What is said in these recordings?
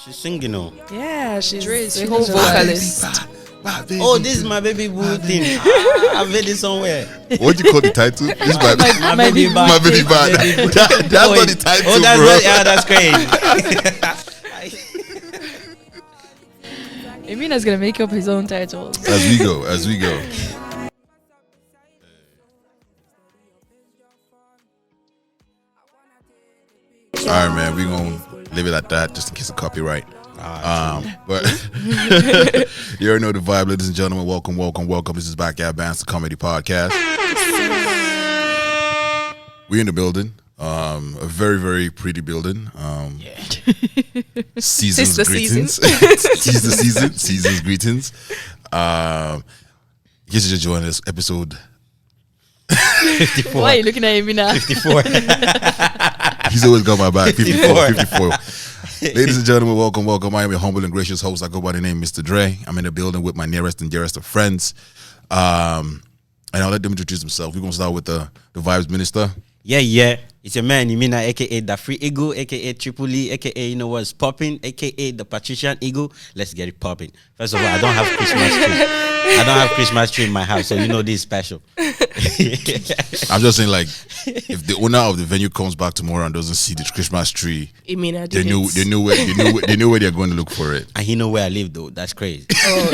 She's singing, oh. Yeah, she's She's a whole vocalist. Oh, this is my baby boo thing. I've heard it somewhere. What do you call the title? This is my baby bad. my baby bad. That's not the title, oh, that's bro. not, yeah, that's crazy. Emina's gonna make up his own titles. As we go. All right, man. We're gonna leave it at that, just in case of copyright. But you already know the vibe, ladies and gentlemen. Welcome. This is Backyard Bands, the comedy podcast. We're in the building. A very, very pretty building. Season's greetings. Season's greetings. In case you just joined us, episode 54. Why are you looking at Emina? 54. He's always got my back. 54. Ladies and gentlemen, welcome. I am your humble and gracious host. I go by the name Mr. Dre. I'm in the building with my nearest and dearest of friends. And I'll let them introduce themselves. We're going to start with the Vibes Minister. Yeah. It's your man, Nimina, a.k.a. the Free Eagle, a.k.a. Triple E, a.k.a. you know what's popping, a.k.a. the Patrician Eagle. Let's get it popping. First of all, I don't have Christmas tree in my house, so you know this is special. I'm just saying, like, if the owner of the venue comes back tomorrow and doesn't see the Christmas tree, they know where they're going to look for it. And he know where I live, though. That's crazy. Oh,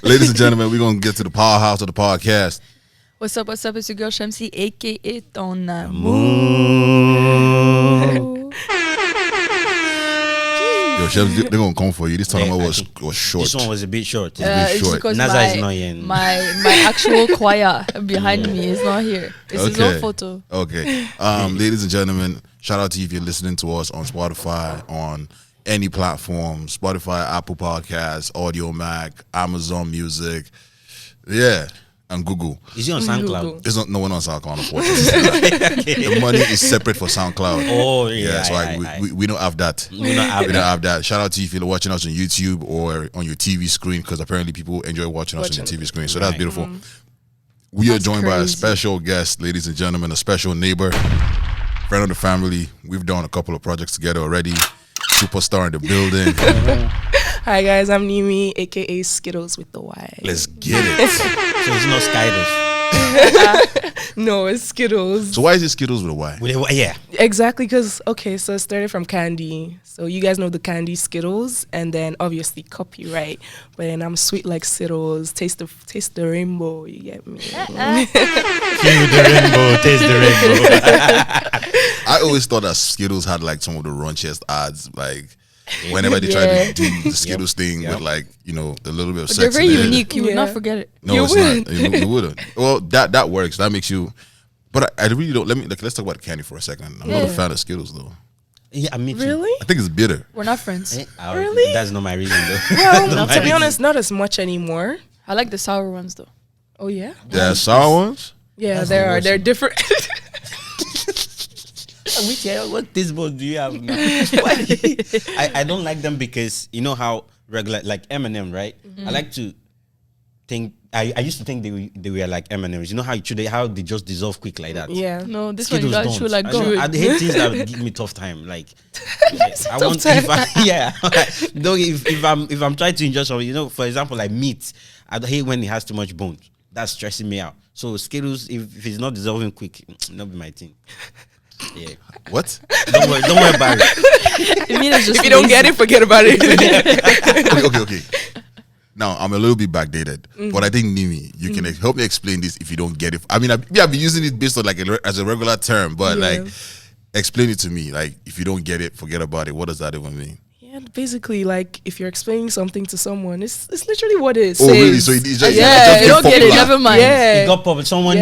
Ladies and gentlemen, we're going to get to the powerhouse of the podcast. What's up? It's your girl Shamsi, aka Ton Amour. Yo, Shem, they're going to come for you. This tournament was short. This one was a bit short. It's because Naza is not here. My actual choir behind me is not here. It's his own photo. Okay. Ladies and gentlemen, shout out to you if you're listening to us on Spotify, on any platform, Spotify, Apple Podcasts, Audio Mac, Amazon Music. Yeah. And Google. Is he on SoundCloud? There's no one on SoundCloud, unfortunately. The money is separate for SoundCloud. Oh, yeah. So we don't have that. We don't have that. Shout out to you if you're watching us on YouTube or on your TV screen, because apparently people enjoy watching us on your TV screen. So that's beautiful. We are joined by a special guest, ladies and gentlemen, a special neighbor, friend of the family. We've done a couple of projects together already. Superstar in the building. Hi guys, I'm Nimi, aka Skittles with the Y. Let's get it. So it's not Skittles. No, it's Skittles. So why is it Skittles with a Y? Yeah. Exactly, because so it started from candy. So you guys know the candy Skittles, and then obviously copyright. But then I'm sweet like Skittles. Taste the rainbow. You get me? Feel the rainbow. Taste the rainbow. I always thought that Skittles had like some of the raunchiest ads, like. Whenever they try to do the Skittles thing with like, you know, the little bit of sex. They're very unique. You would not forget it. No, it's not. You wouldn't. Well, that works. That makes you. But I really don't. Let's talk about candy for a second. I'm not a fan of Skittles though. Yeah, me too. Really? I think it's bitter. We're not friends. Really? That's not my reason though. Well, to be honest, not as much anymore. I like the sour ones though. Oh yeah. There are sour ones. Yeah, there are. They're different. What taste buds do you have now? I don't like them because you know how regular, like M&M, right? I like to think. I used to think they were like M&Ms. You know how they just dissolve quick like that. Yeah. No, this Skittles one you guys should like go. I hate things that give me tough time. Like I want time. if I'm trying to enjoy something, you know, for example, like meat. I hate when it has too much bones. That's stressing me out. So Skittles, if it's not dissolving quick, not be my thing. Yeah. What? Don't worry about it. If you don't get it, forget about it. Okay. Now, I'm a little bit backdated, but I think, Nimi, you can help me explain this if you don't get it. I mean, I've been using it based on like as a regular term, but like, explain it to me. Like, if you don't get it, forget about it. What does that even mean? Yeah, basically, like if you're explaining something to someone, it's literally what it says. says. Oh, really? So it's just if you don't get it, never mind. Yeah, it got popular. Someone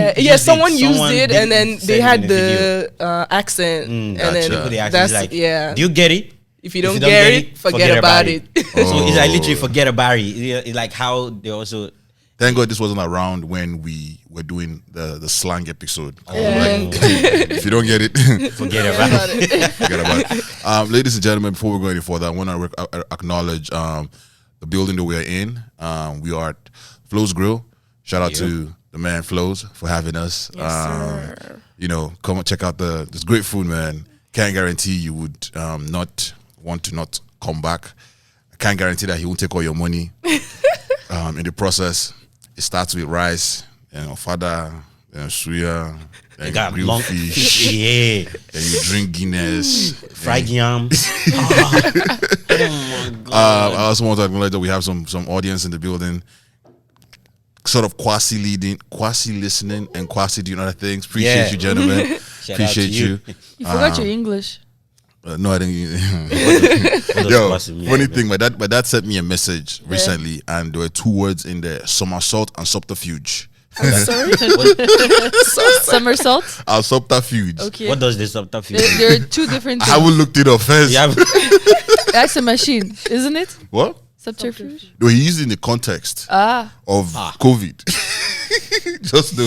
used it, and then they had the accent, and then that's like, yeah. Do you get it? If you don't get it, forget about it. So it's like literally forget about it. It's like how they also. Thank God this wasn't around when we were doing the slang episode. Yeah. Like, if you don't get it, forget about it. Forget about it. Ladies and gentlemen, before we go any further, I want to acknowledge the building that we are in. We are at Flo's Grill. Shout out to the man Flo's for having us. Yes, sir. You know, come and check out this great food, man. Can't guarantee you would not want to not come back. I can't guarantee that he won't take all your money. In the process, it starts with rice, fada, suya, then grilled fish, yeah. then you drink Guinness, fried yam. Oh my God. I also want to acknowledge that we have some audience in the building, sort of quasi listening, and quasi doing other things. Appreciate you, gentlemen. Appreciate you. You forgot your English. No, I didn't. Yo, funny thing, my dad sent me a message recently, and there were 2 words in there: somersault and subterfuge. Sorry? Somersault? Subterfuge. Okay. What does the subterfuge? There are 2 different things. I haven't looked it up first. That's a machine, isn't it? What? Subterfuge? No, he used it in the context of COVID. Just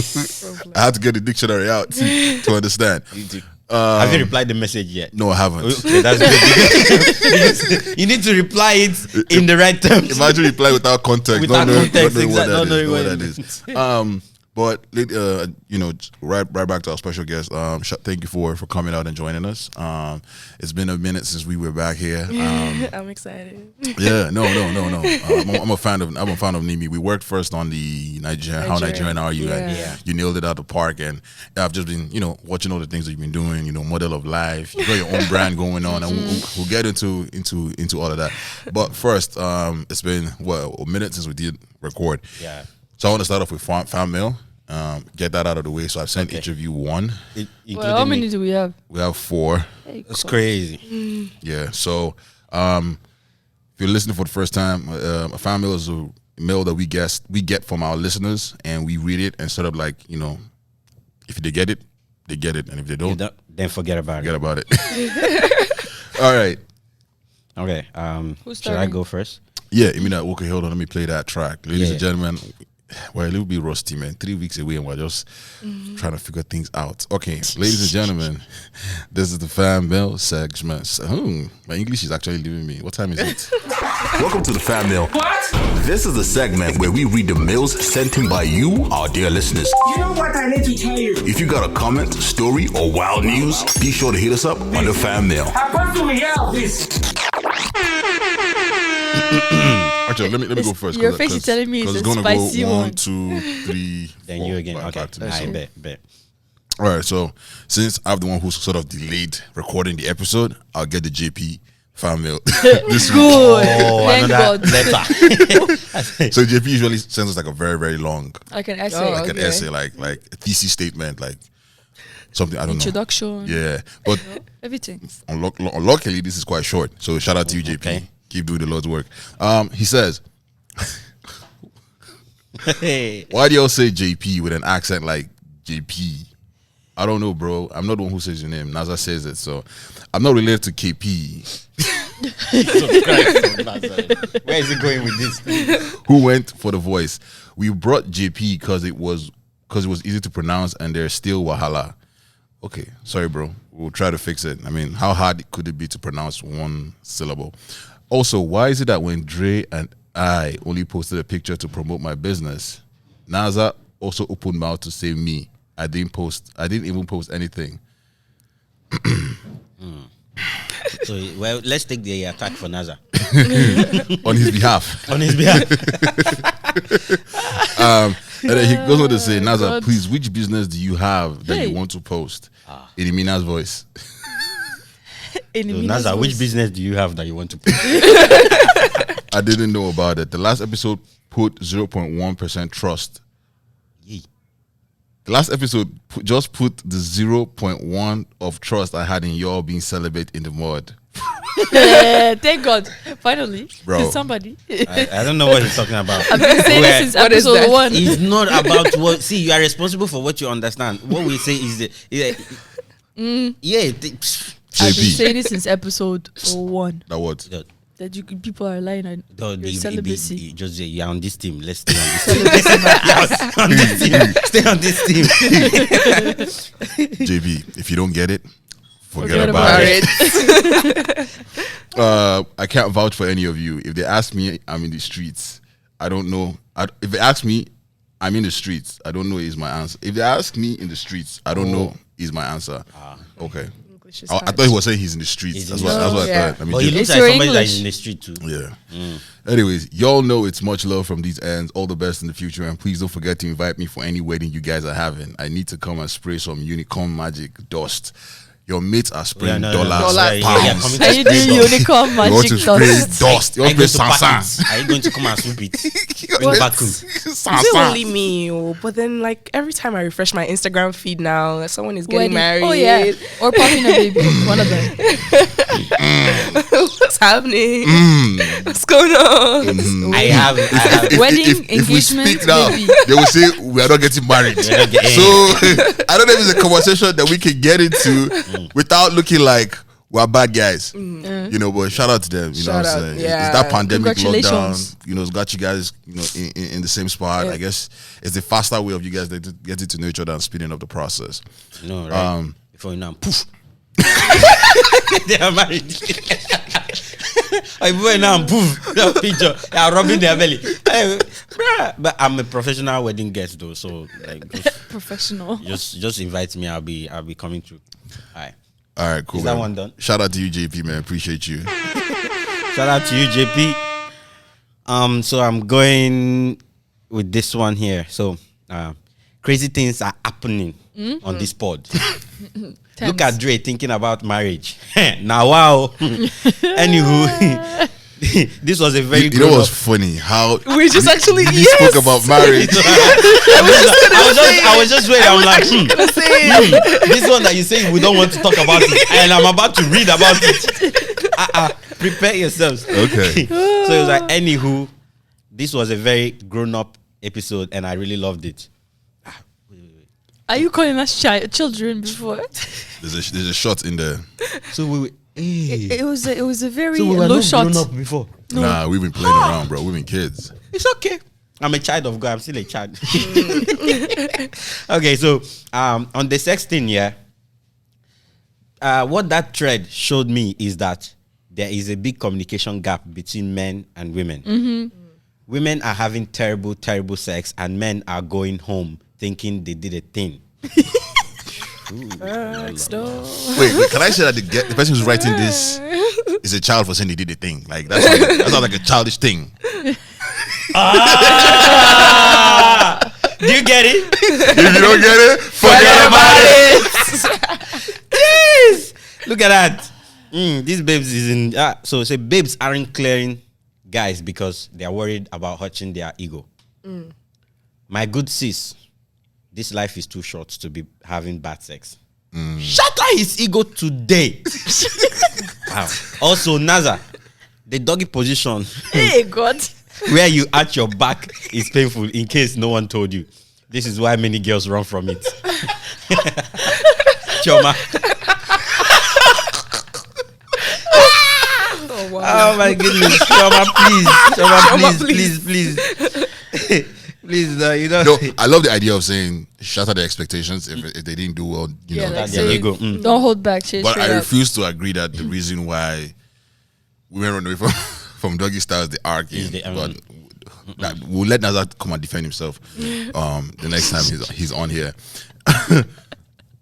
I had to get the dictionary out to understand. Have you replied the message yet? No, I haven't. Okay, that's good. You need to reply it in the right terms. Imagine reply without context. Without context, exactly. Not knowing what that is. But right back to our special guest. Thank you for coming out and joining us. It's been a minute since we were back here. I'm excited. Yeah, no. I'm a fan of Nimi. We worked first on the How Nigerian Are You? Yeah. And you nailed it out the park. And I've just been watching all the things that you've been doing. Model of life. You got your own brand going on, and we'll get into all of that. But first, it's been a minute since we did record. Yeah. So I want to start off with fan mail. Get that out of the way. So I've sent each of you one. Well, how many do we have? We have 4. Hey, It's crazy. Yeah. So if you're listening for the first time, a fan mail is a mail that we get from our listeners, and we read it and sort of if they get it, they get it, and if they don't, then forget about it. All right. Okay. Should I go first? Yeah. Okay. Hold on. Let me play that track, ladies and gentlemen. Well, it'll be rusty, man. 3 weeks away, and we're just trying to figure things out. Okay, ladies and gentlemen, this is the fan mail segment. My English is actually leaving me. What time is it? Welcome to the fan mail. What? This is the segment where we read the mails sent in by you, our dear listeners. You know what I need to tell you? If you got a comment, story, or wild news, be sure to hit us up on the fan mail. I personally have this. Actually, let me go first. Your face is telling me it's a spicy go one. 1, 2, 3. Then 4, you again. back Okay. to me. I bet. All right. So since I'm the one who's sort of delayed recording the episode, I'll get the JP fan mail this week. Good. Oh, Thank another God. letter. So JP usually sends us a very, very long, Like an essay. an essay, like a thesis statement, like something I don't Introduction. know. Yeah, but Everything. luckily this is quite short. So shout out to you, JP. Okay. Keep doing the Lord's work. He says, Hey. why do y'all say JP with an accent like JP? I don't know, bro. I'm not the one who says your name. Naza says it, so I'm not related to KP. Where is it going with this? Who went for the voice? We brought JP because it was easy to pronounce, and there's still Wahala. Okay, sorry, bro. We'll try to fix it. I mean, how hard could it be to pronounce one syllable? Also, why is it that when Dre and I only posted a picture to promote my business, Naza also opened mouth to say me? I didn't even post anything. So, well, let's take the attack for Naza. On his behalf. On his behalf. And then he goes on to say, Naza, God. please, which business do you have that you want to post? In Mina's voice. So, Naza, which business do you have that you want to post? I didn't know about it. The last episode put 0.1% trust. Yee. The last episode just put the 0.1 of trust I had in y'all being celibate in the mud. Thank God. Finally. Bro. Somebody. I don't know what he's talking about. I've been saying this since What is episode that? 1. It's not about what. See, you are responsible for what you understand. What we say is I've been JP. saying this since episode 1. That what? That people are lying on your celibacy. You're on this team. Let's stay on this team. Yeah, on this team. Stay on this team. JB, if you don't get it, forget about it. I can't vouch for any of you. If they ask me, I'm in the streets. I don't know. If they ask me, I'm in the streets. I don't know is my answer. If they ask me in the streets, I don't know is my answer. Okay. Vicious I vibes. thought he was saying he's in the streets. He's That's in what, the that's what I streets. thought. I mean, But he just- looks It's like your somebody that's English. in the street too. yeah. Anyways, y'all know it's much love from these ends. All the best in the future, and please don't forget to invite me for any wedding you guys are having. I need to come and spray some unicorn magic dust. Your mates are spraying dollars, pounds. coming Are to you spray doing dust. unicorn You want magic to spray dust? dust. You Are want you to spray going to pack sansan. it? Are you going to come and swoop it? Bring What? back home. Is it only me? But then, like, every time I refresh my Instagram feed now, someone is getting Wedding. married. Oh yeah, or popping a baby. One of them. What's happening? What's going on? I have. Wedding, if we engagement, speak now, baby. they will say we are not getting married. We're not getting- So I don't know if it's a conversation that we can get into without looking like we're bad guys. You know, but shout out to them. You know what Shout I'm out, saying? yeah. It's that pandemic Congratulations. lockdown, it's got you guys, in the same spot. Yeah. I guess it's the faster way of you guys getting to know each other and speeding up the process. No, right? Before you know, poof. They are married. I before you know, poof. That picture, they are rubbing their belly. Hey, bruh. But I'm a professional wedding guest though, so like, Professional. just invite me. I'll be coming through. All All right, cool. Is that man. one done? Shout out to you, JP, man. Appreciate you. Shout out to you, JP. So I'm going with this one here. So, crazy things are happening on this pod. Look at Dre thinking about marriage. Now, wow. Anywho, this was a very You know grown what's up. funny? How We just actually we yes. spoke about marriage. I was just waiting. I'm like, this one that you say we don't want to talk about it, and I'm about to read about it. Prepare yourselves. Okay. So it was like, anywho, this was a very grown-up episode, and I really loved it. Are you calling us children before? There's a shot in there. So we It was a very so we were low not shot. grown up before. Nah, we've been playing around, bro. We've been kids. It's okay. I'm a child of God. I'm still a child. Okay, so on the sex thing, yeah. What that thread showed me is that there is a big communication gap between men and women. Women are having terrible, terrible sex, and men are going home thinking they did a thing. Wait, can I say that the person who's writing this is a child for saying they did a thing? Like that sounds like a childish thing. Do you get it? If you don't get it, forget about it. Yes. Look at that. These babes is in. So say babes aren't clearing guys because they are worried about hurting their ego. My good sis, this life is too short to be having bad sex. Shatter his ego today. Wow. Also, Naza, the doggy position Hey God. where you arch your back is painful. In case no one told you, this is why many girls run from it. Choma. Oh, wow. Oh my goodness, Choma, please, Choma, Choma, please. Please, you know. No, I love the idea of saying shatter the expectations if they didn't do well. You know, like, There say, you go. don't hold back. Shit, but straight I up. refuse to agree that the reason why women run away from doggy style is the arguing. But we'll let Nazar come and defend himself the next time he's on here.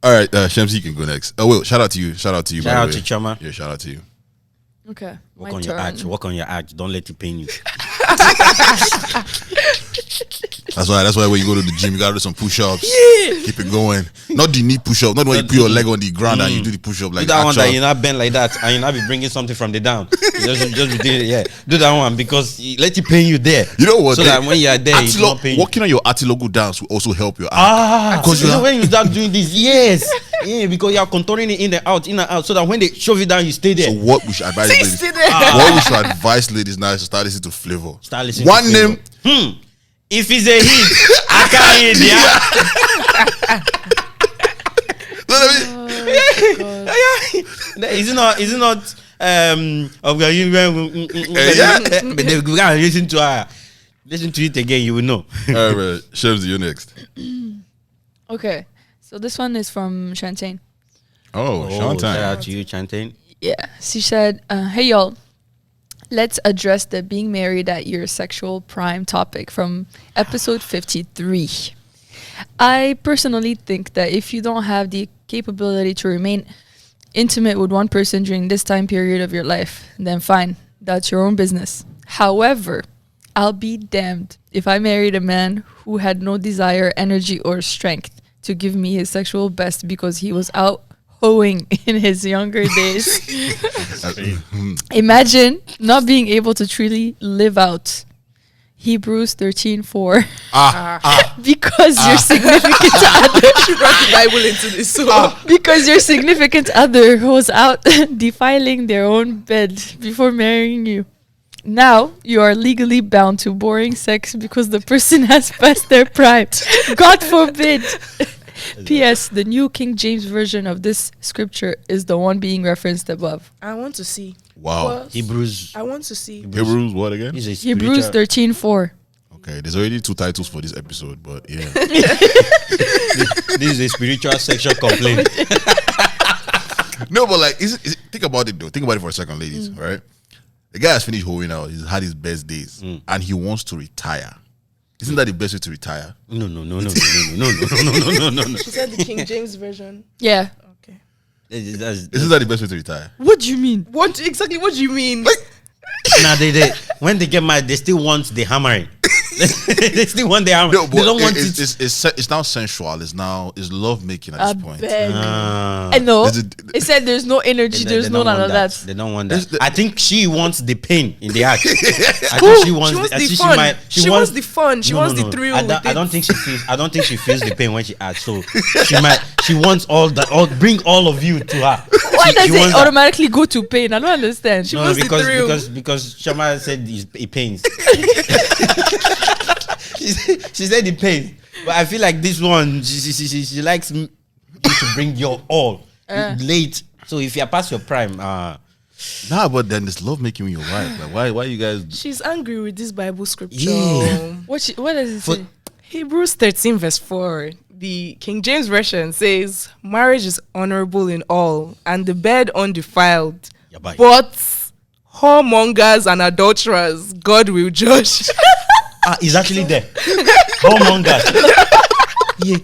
All right, Shamsi, you can go next. Oh, well, shout out to you. Shout out to you. Shout by the out way. to Choma. Yeah, shout out to you. Okay, Work my on your turn. act. Work on your act. Don't let it pain you. That's why when you go to the gym, you gotta do some push-ups. Keep it going. Not the knee push-up. Not when you put your leg on the ground and you do the push-up Do like that one that actual- you not bend like that, and you not be bringing something from the down. Just be doing it, yeah. Do that one because let it pain you there. You know what? So that when you are there, it's not pain you. Working on your atilogo dance will also help your act. Because when you start doing this, yes, yeah, because you are contouring it in and out, so that when they shove it down, you stay there. So what we should advise ladies, what we should advise ladies now is to start listening to Flavor. Start listening One to name. Flavor. If it's a hit, I can't hit, yeah. Is it not? Okay, but they gotta listen to her. Listen to it again, you will know. All right, man. Shamsi, you next. Okay, so this one is from Shantain. Oh, Shout Shantain. out to you, Chantain. Yeah, she said, "Hey y'all, let's address the being married at your sexual prime topic from episode 53. I personally think that if you don't have the capability to remain intimate with one person during this time period of your life, then fine, that's your own business. However, I'll be damned if I married a man who had no desire, energy, or strength to give me his sexual best because he was out hoeing in his younger days. Imagine not being able to truly live out. Hebrews 13:4. Because your significant other She brought the Bible into this. So. because your significant other was out defiling their own bed before marrying you. Now you are legally bound to boring sex because the person has passed their prime. God forbid. P.S. The New King James Version of this scripture is the one being referenced above. I want to see. Wow. What? Hebrews. I want to see. Hebrews what again? Is a Hebrews spiritual- 13:4. Okay, there's already 2 titles for this episode, but yeah. This is a spiritual sexual complaint. No, but like, think about it though. Think about it for a second, ladies. Right? The guy has finished hoeing out. He's had his best days, and he wants to retire. Isn't that the best way to retire? No. She said the King James version. Yeah. Okay. Isn't that the best way to retire? What do you mean? What exactly? What do you mean? Now they when they get married, they still want the hammering. They still want the hammering. No, but they don't want it. it's now sensual. It's love making at this point. I know. It said there's no energy. There's no none of that. They don't want that. I think she wants the pain in the act. I Who? think she wants She wants I the think fun. She wants the fun. She wants the thrill. I don't think she feels. I don't think she feels the pain when she acts. So she wants all that. Bring all of you to her. Why She does wants it that. automatically go to pain? I don't understand. She wants the thrill. because Shama said it pains. she said it pains, but I feel like this one she likes you to bring your all late. So if you're past your prime, Nah, but then it's love making your wife. Like, why you guys? She's angry with this Bible scripture. Yeah. What does it say? Hebrews 13 verse 4. The King James Version says, marriage is honorable in all, and the bed undefiled. Yeah, bye. But whoremongers and adulterers, God will judge. It's actually there. Whoremongers. Yeah.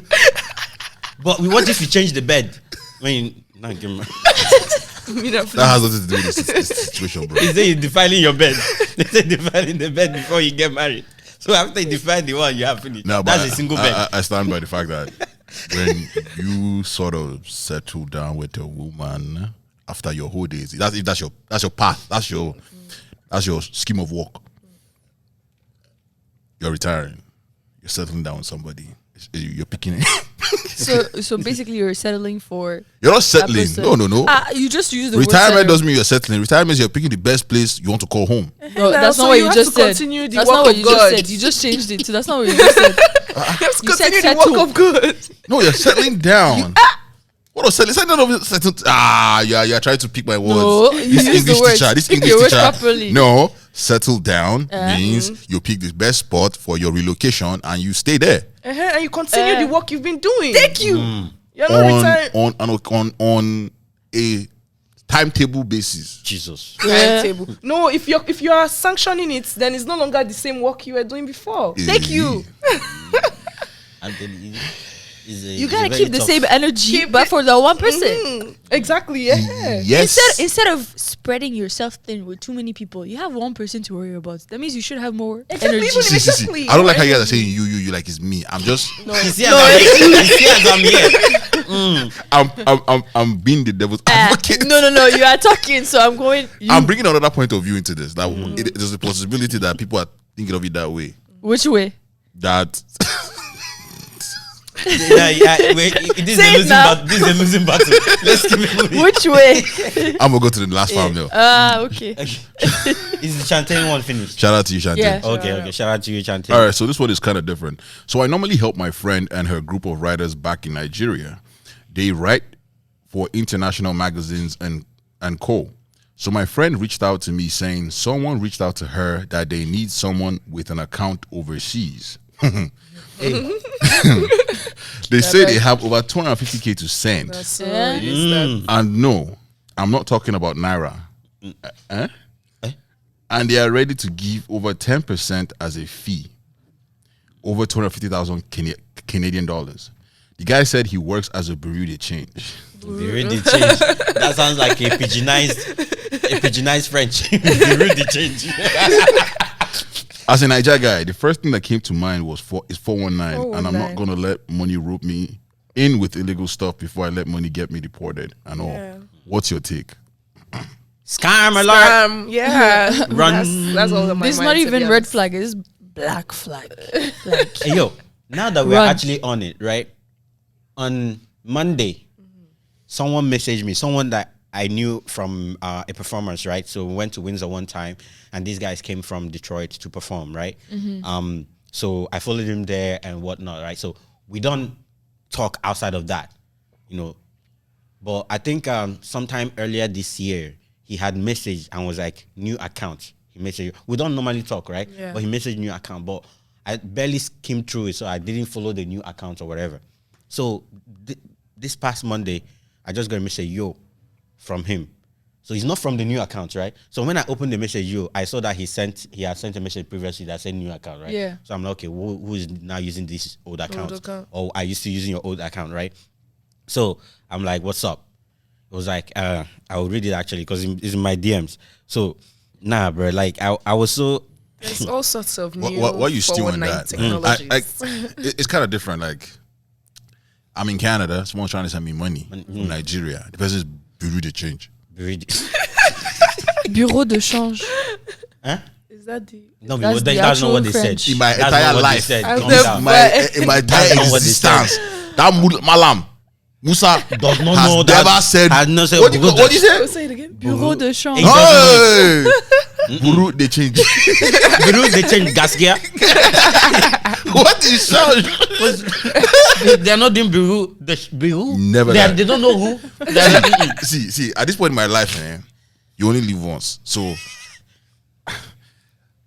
But what if you change the bed? I mean, not give me. That has nothing to do with this situation, bro. They say you're defiling your bed. They say defiling the bed before you get married. So after you define the one, you have finished. No, That's a single bed. I stand by the fact that when you sort of settle down with a woman after your whole days, that's your path. That's your scheme of work. You're retiring. You're settling down with somebody. You're picking it. So basically, you're settling for. You're not settling. person. No. You just use the Retirement word doesn't mean you're settling. Retirement means you're picking the best place you want to call home. No, that's So not what you you have just to said. continue the That's work not what of you God. just said. You just changed it. So that's not what you just said. You have to You said continue the settle. work of good. No, you're settling down. What was settling? You're trying to pick my words. No, you use the words. This Pick English your words teacher. properly. No, settle down means you pick the best spot for your relocation and you stay there And you continue the work you've been doing. Thank you. You're not retiring. on a timetable basis. Jesus. Timetable. No, if you are sanctioning it, then it's no longer the same work you were doing before. Thank you. I'm telling you, You gotta keep the same energy, but for the one person. Exactly. Yeah. Yes. Instead of spreading yourself thin with too many people, you have one person to worry about. That means you should have more energy. Even if- See. Exactly. I don't like how you guys are saying you like it's me. I'm just You see as I'm here. I'm being the devil's advocate. No. You are talking, so I'm going. I'm bringing another point of view into this. That there's a possibility that people are thinking of it that way. Which way? That Wait, this is a losing battle. Let's keep it moving. Which way? I'm gonna go to the last farm now. Okay. Is the Chantain one finished? Shout out to you, Shanti. Yeah. Okay. Shout out to you, Chantain. All right, so this one is kind of different. So I normally help my friend and her group of writers back in Nigeria. They write for international magazines and co. So my friend reached out to me saying someone reached out to her that they need someone with an account overseas. They say they have over 250K to send. So it is that. And no, I'm not talking about Naira. And they are ready to give over 10% as a fee. Over 250,000 Canadian dollars. The guy said he works as a bureau de change. Bureau de change. That sounds like a pigeonized French. Bureau de change. As a Niger guy, the first thing that came to mind was 419, and I'm not gonna let money rope me in with illegal stuff before I let money get me deported and all. What's your take? Scam alert. Yeah. Run. That's all that my This is mind, not to even be red honest. flag. It's black flag. Like, Hey, yo, now that we're Run. actually on it, right? On Monday, someone messaged me, someone that I knew from a performance, right? So we went to Windsor one time, and these guys came from Detroit to perform, right? So I followed him there and whatnot, right? So we don't talk outside of that, you know. But I think sometime earlier this year, he had messaged and was like, new account. He messaged. We don't normally talk, right? Yeah. But he messaged new account. But I barely came through it, so I didn't follow the new account or whatever. So this past Monday, I just got a message, yo, from him. So he's not from the new account, right? So when I opened the message, yo, I saw that he had sent a message previously that said new account, right? Yeah. So I'm like, okay, who is now using this old account? account. Or I used to using your old account, right? So I'm like, what's up? It was like, I will read it actually because it's in my DMs. So, nah, bro, like I was so. There's all sorts of new What you still on 419 that? technologies. It's kind of different. Like, I'm in Canada. Someone's trying to send me money from Nigeria. The person's bureau de change. bureau de change. Huh? Is that the... No, That's the that's not what they actual said. French. In my That's entire not what life. they said. I've Calm never- down. In my entire That's not what they said. existence, that Malam Musa Does not has know never that. said. Has not said What do you say? Oh, say it again. Bureau de change. Hey. Hey, bureau de change. Bureau de change gaskia. What is change? They're not doing bureau. Bureau. Never They that. they don't know who. They're not doing it. See. At this point in my life, man, you only live once. So,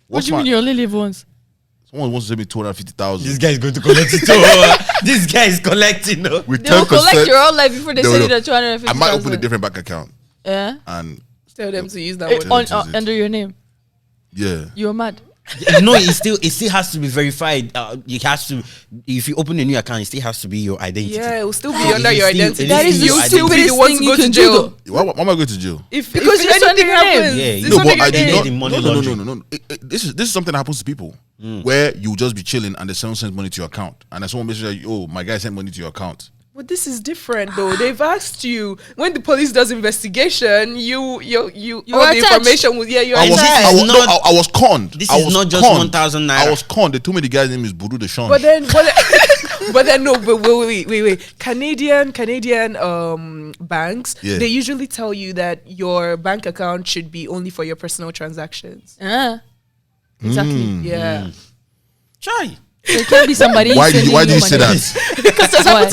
What do you mean you only live once? Someone wants to send me 250,000. This guy is going to collect it too. This guy is collecting. No. With They will 10%, collect your whole life before they No, send no. you the 250,000. I might open a different bank account Yeah. and Tell them to use that On, one. under your name. yeah. You're mad. No, it still has to be verified. It has to. If you open a new account, it still has to be your identity. Yeah, it will still be It under is your still- identity. it That is the You'll still be the stupidest one thing to you go to can do, jail. though. Why am I going to jail? If Because if it's under anything your name. happens, Yeah, it's no, under but your I did name. not. The money No. laundering. This is something that happens to people where you just be chilling and someone sends money to your account and then someone messages you, oh, my guy sent money to your account. But this is different though. They've asked you when the police does investigation, you all the attached. information was you're I was- attached. I was- not- I was conned. This I is was not just conned. 1,000 naira. I was conned. They told me the guy's name is Bureau de Change. But then no, but wait. Canadian banks, Yeah. they usually tell you that your bank account should be only for your personal transactions. Exactly. Yeah. Try. So it can't be somebody. why did sending you say money. that? Because that's what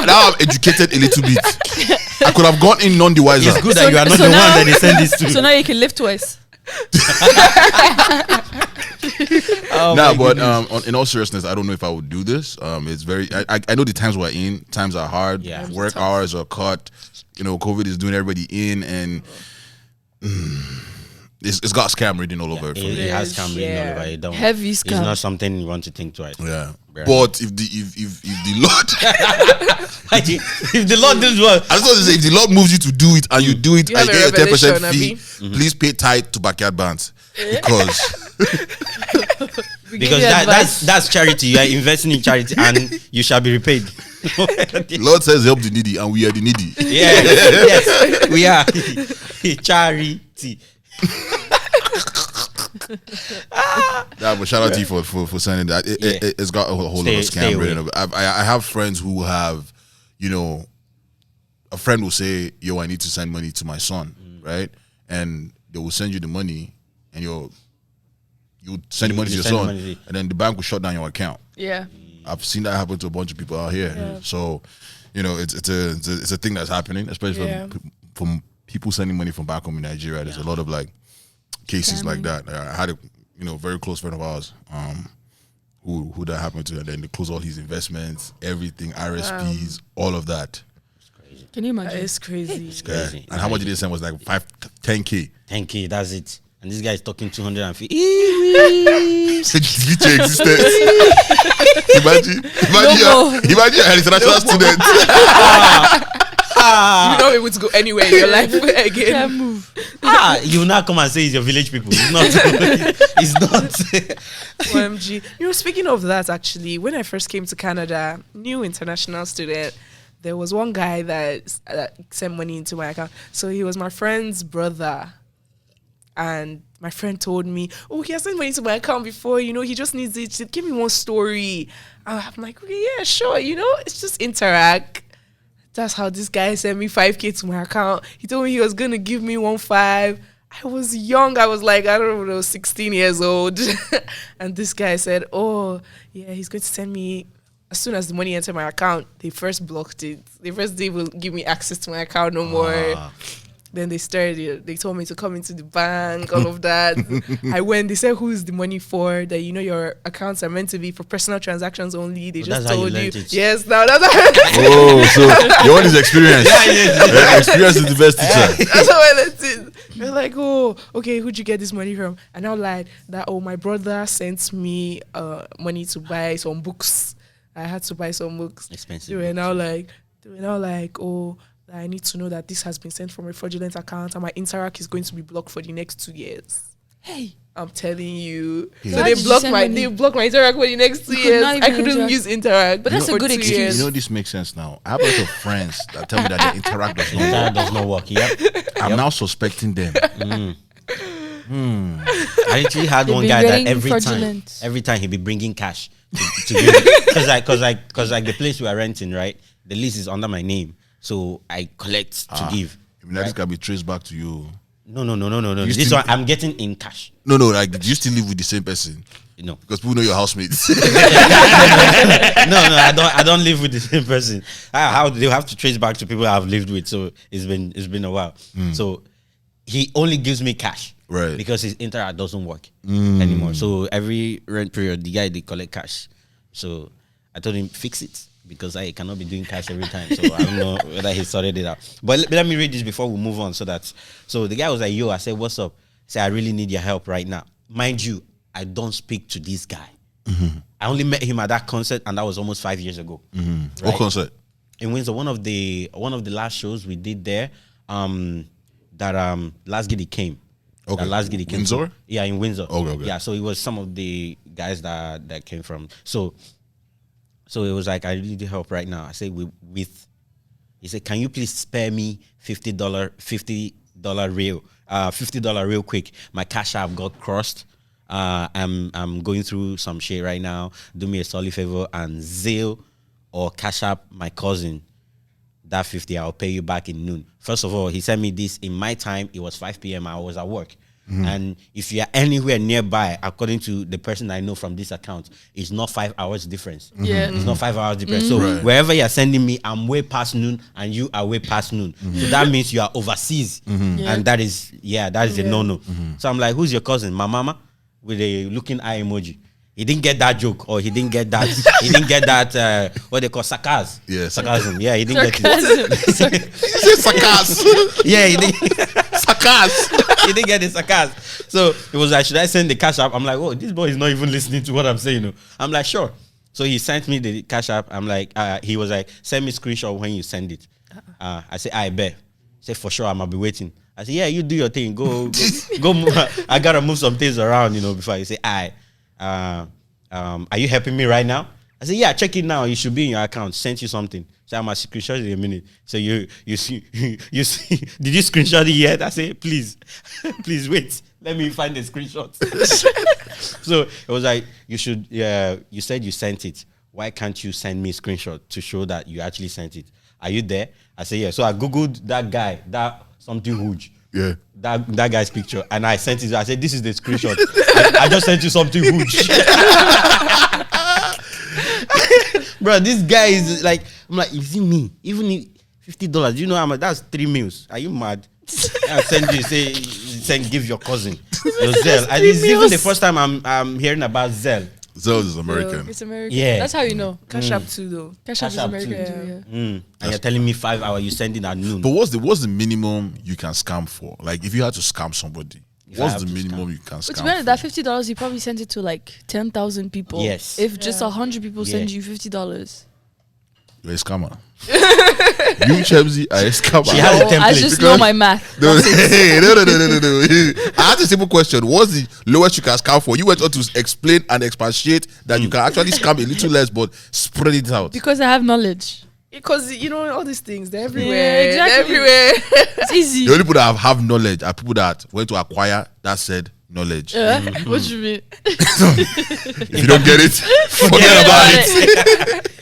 Now I'm educated a little bit. I could have gone in none the wiser. It's good So- that you are not so the now- one that they send this to. So now you can live twice. Nah, but in all seriousness, I don't know if I would do this. It's very. I know the times we're in. Times are hard. Yeah. Work hours are cut. You know, COVID is doing everybody in, and it's got scam reading all over it for me. It has come written all Yeah. over it. Don't. Heavy It's scam. not something you want to think twice. Yeah. Right. But if the Lord, If the Lord does well, I just want to say, if the Lord moves you to do it and you do it You and have you a get a 10% revelation, fee, please pay tithe to backyard bands because We give because you advice. that's charity. You are investing in charity, and you shall be repaid. the Lord says help the needy and we are the needy. Yes, we are charity. Yeah, but shout out to you for sending that. It's got a whole lot of Stay scam written away. over. I have friends who have, you know, a friend will say, "Yo, I need to send money to my son," right? And they will send you the money, and you send the money to your send the son, money. and then the bank will shut down your account. Yeah. I've seen that happen to a bunch of people out here. So, you know, it's a thing that's happening, especially from people sending money from back home in Nigeria. There's a lot of like cases like that. I had a very close friend of ours who that happened to, and then they close all his investments, everything, RSPs, all of that. Can you imagine? It's crazy. It's crazy. And how much did they send was like 10K. 10K, that's it. And this guy is talking 250. Future existence. Imagine you're an international student. You're not able to go anywhere in your life again. Can't move. You will not come and say it's your village people. It's not. It's not. OMG. Speaking of that, actually, when I first came to Canada, new international student, there was one guy that sent money into my account. So he was my friend's brother. And my friend told me, oh, he has sent money to my account before, he just needs it. She give me one story. I'm like, okay, yeah, sure, it's just interact. That's how this guy sent me 5K to my account. He told me he was going to give me 1.5. I was young. I was like, I don't know, 16 years old. And this guy said, oh, yeah, he's going to send me, as soon as the money entered my account, they first blocked it. They first didn't give me access to my account no more. Then they told me to come into the bank, all of that. I went, they said, who is the money for? That, your accounts are meant to be for personal transactions only. They just told you. Yes, now that's how so your one is experience. Experience is the best teacher. That's how I learned it. They're like, oh, okay, who'd you get this money from? And I lied that, my brother sent me money to buy some books. I had to buy some books. Expensive. They were now like, oh, I need to know that this has been sent from a fraudulent account and my Interact is going to be blocked for the next 2 years. Hey, I'm telling you. Yeah. So they blocked my Interact for the next 2 years. I couldn't use Interact. But that's a good excuse. This makes sense now. I have a lot of friends that tell me that the Interact does not work. Yep. I'm now suspecting them. I actually had one guy that every time he'd be bringing cash to because the place we are renting, right? The lease is under my name. So I collect to give. This can be traced back to you. No. This one I'm getting in cash. No. Like, do you still live with the same person? No, because people know your housemates. No. I don't live with the same person. How they have to trace back to people I've lived with. So it's been a while. So he only gives me cash, right? Because his Interact doesn't work anymore. So every rent period, the guy they collect cash. So I told him fix it, because I cannot be doing cash every time. So I don't know whether he sorted it out. But let me read this before we move on. So the guy was like, yo, I said, what's up? I said, I really need your help right now. Mind you, I don't speak to this guy. I only met him at that concert, and that was almost 5 years ago. Right? What concert? In Windsor. One of the last shows we did there, Last Giddy came. Okay. Last Giddy came. Windsor? Yeah, in Windsor. Okay. Yeah, so it was some of the guys that came from. So it was like, I need help right now. I said, he said, can you please spare me $50 real quick? My cash app got crossed. I'm going through some shit right now. Do me a solid favor and Zelle or cash app my cousin that 50. I'll pay you back in noon. First of all, he sent me this in my time. It was 5 p.m. I was at work. And if you are anywhere nearby, according to the person I know from this account, it's not 5 hours difference. Yeah. It's not 5 hours difference. So wherever you're sending me, I'm way past noon and you are way past noon. So that means you are overseas. And that is a no-no. So I'm like, who's your cousin? My mama? With a looking eye emoji. He didn't get that joke, or he didn't get that, what they call sarcasm. Yeah, sarcasm. Yeah, he didn't get it. He said sarcasm. Yeah, he didn't. Sarcasm. He didn't get the sarcasm. So it was like, should I send the cash app? I'm like, oh, this boy is not even listening to what I'm saying. I'm like, sure. So he sent me the cash app. I'm like, he was like, send me screenshot when you send it. I said, I bet. He said, for sure, I'll be waiting. I said, yeah, you do your thing. Go move. I gotta move some things around, before you say, are you helping me right now? I said, yeah, check it now. You should be in your account. Sent you something. So I'm a screenshot in a minute. So you see, did you screenshot it yet? I said, please wait. Let me find the screenshot. So it was like, you said you sent it. Why can't you send me a screenshot to show that you actually sent it? Are you there? I said, yeah. So I Googled that guy, that something huge. Yeah. That guy's picture. And I sent it. I said, this is the screenshot. I just sent you something huge. Bro, this guy is like, I'm like, is it me? Even if $50, you know how much? That's 3 meals. Are you mad? I send you, say, give your cousin your Zelle. And it's even the first time I'm hearing about Zelle. Zelle is American. It's American. Yeah. That's how you know. Cash App too, though. Cash App is American too, And you're telling me 5 hours, you send it at noon. But what's the minimum you can scam for? Like, if you had to scam somebody, If I What's have the to minimum scam. you can But to scam? be honest, that $50, he probably sent it to like 10,000 people. Yes. If just 100 people send Yeah. you $50. You're a scammer. You, Chemsy, are a scammer. She has a Oh, I template. just know my math. No, hey, no. I asked a simple question. What's the lowest you can scam for? You went on to explain and expatiate that you can actually scam a little less, but spread it out. Because I have knowledge. Because you know all these things, they're Yeah, everywhere. exactly. They're everywhere. It's easy. The only people that have knowledge are people that went to acquire that said knowledge. What you mean? If you don't get it, forget about it.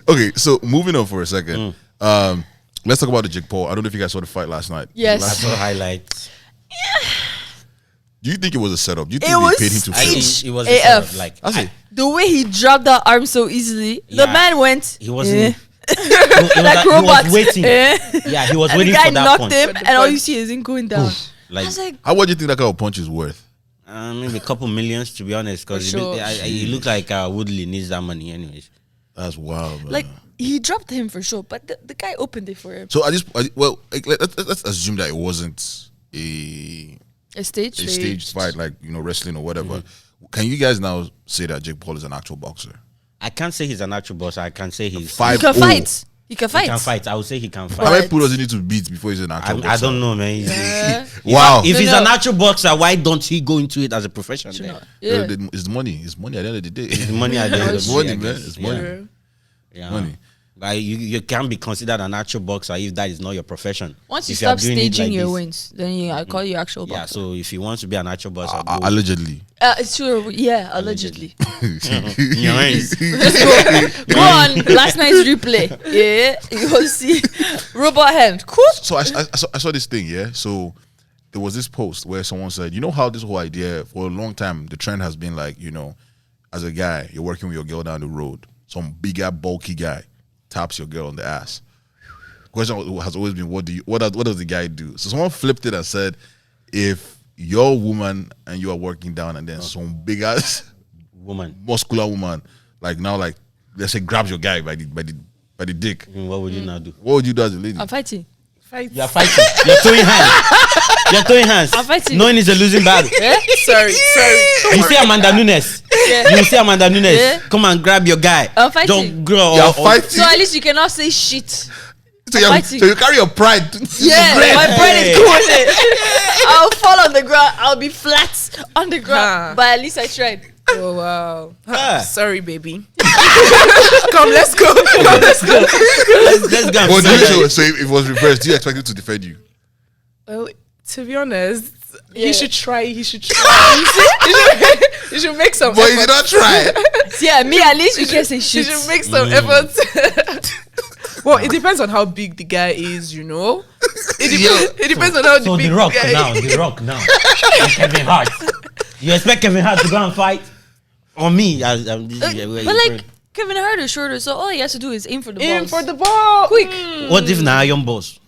Okay, so moving on for a second. Let's talk about the Jake Paul. I don't know if you guys saw the fight last night. Yes. I saw highlights. Do you think it was a setup? Do you It think was they paid him to I fight? think it was AF. a sort of like That's it. The way he dropped that arm so easily, the Yeah. man went. he wasn't. eh, Like like he robot. was waiting. eh. Yeah, he was And the waiting guy for that knocked punch. him, For the and all punch. you see is him going down. I Like was like, How much do you think that kind of punch is worth? maybe a couple millions, to be honest, because For sure. he looked like Woodley needs that money, anyways. That's wild, man. like he dropped him for sure, but the guy opened it for him. So let's assume that it wasn't a A stage. staged fight, like wrestling or whatever. Can you guys now say that Jake Paul is an actual boxer? I can't say he's an actual boss. I can say he's He 5-0. can fight. He can He fight. can fight. I would say he can How fight. many people does he need to beat before he's an actual boxer? I don't know, man. Wow. If he's No. an actual boxer, why don't he go into it as a profession? Then? Yeah. It's money. It's money at the end of the day. It's money at the end of It's the money, day, I man. guess. It's money. Yeah. Yeah. Money. But you can be considered an actual boxer if that is not your profession. Once you If are stop doing it staging like your this. wins, then I call you actual Yeah, boxer. so if you want to be an actual boxer, go. Allegedly. It's true. Yeah, allegedly. Your hands. Go on last night's replay. Yeah, you will see robot hand. Cool. So I saw this thing, yeah. So there was this post where someone said, how this whole idea for a long time, the trend has been like, as a guy, you're working with your girl down the road, some bigger, bulky guy taps your girl on the ass. Question has always been, what does the guy do? So someone flipped it and said, if your woman and you are working down and then some big ass Woman, muscular woman, like let's say grabs your guy by the dick, what would you now do? what would you do as a lady? I'm fighting. Fight. You're fighting. You're throwing hands. You're throwing hands. I'm fighting. Knowing it's a losing battle. Sorry. You see Amanda Nunes. Yeah. You see Amanda Nunes. Yeah. Come and grab your guy. I'm fighting. Don't grow. You're fighting. So at least you cannot say shit. So fighting. you carry your pride. Yeah, my brain is cool with it. I'll fall on the ground. I'll be flat on the ground. Huh. But at least I tried. Oh wow. Ah. Sorry, baby. Come, let's go. Come, let's go. Let's go. But so if it was reversed, do you expect him to defend you? Well, to be honest, Yeah. he should try. He should try. You should make some. But he did effort. not try. Yeah, me at least you can say You shit. should make some effort. Well, it depends on how big the guy is, It depends on how So big The Rock guy now. is. The Rock now. And Kevin Hart. You expect Kevin Hart to go and fight? Or me? But like Kevin Hart is shorter, so all he has to do is aim for the ball. Aim for the ball. Quick. What if na Iron Boss?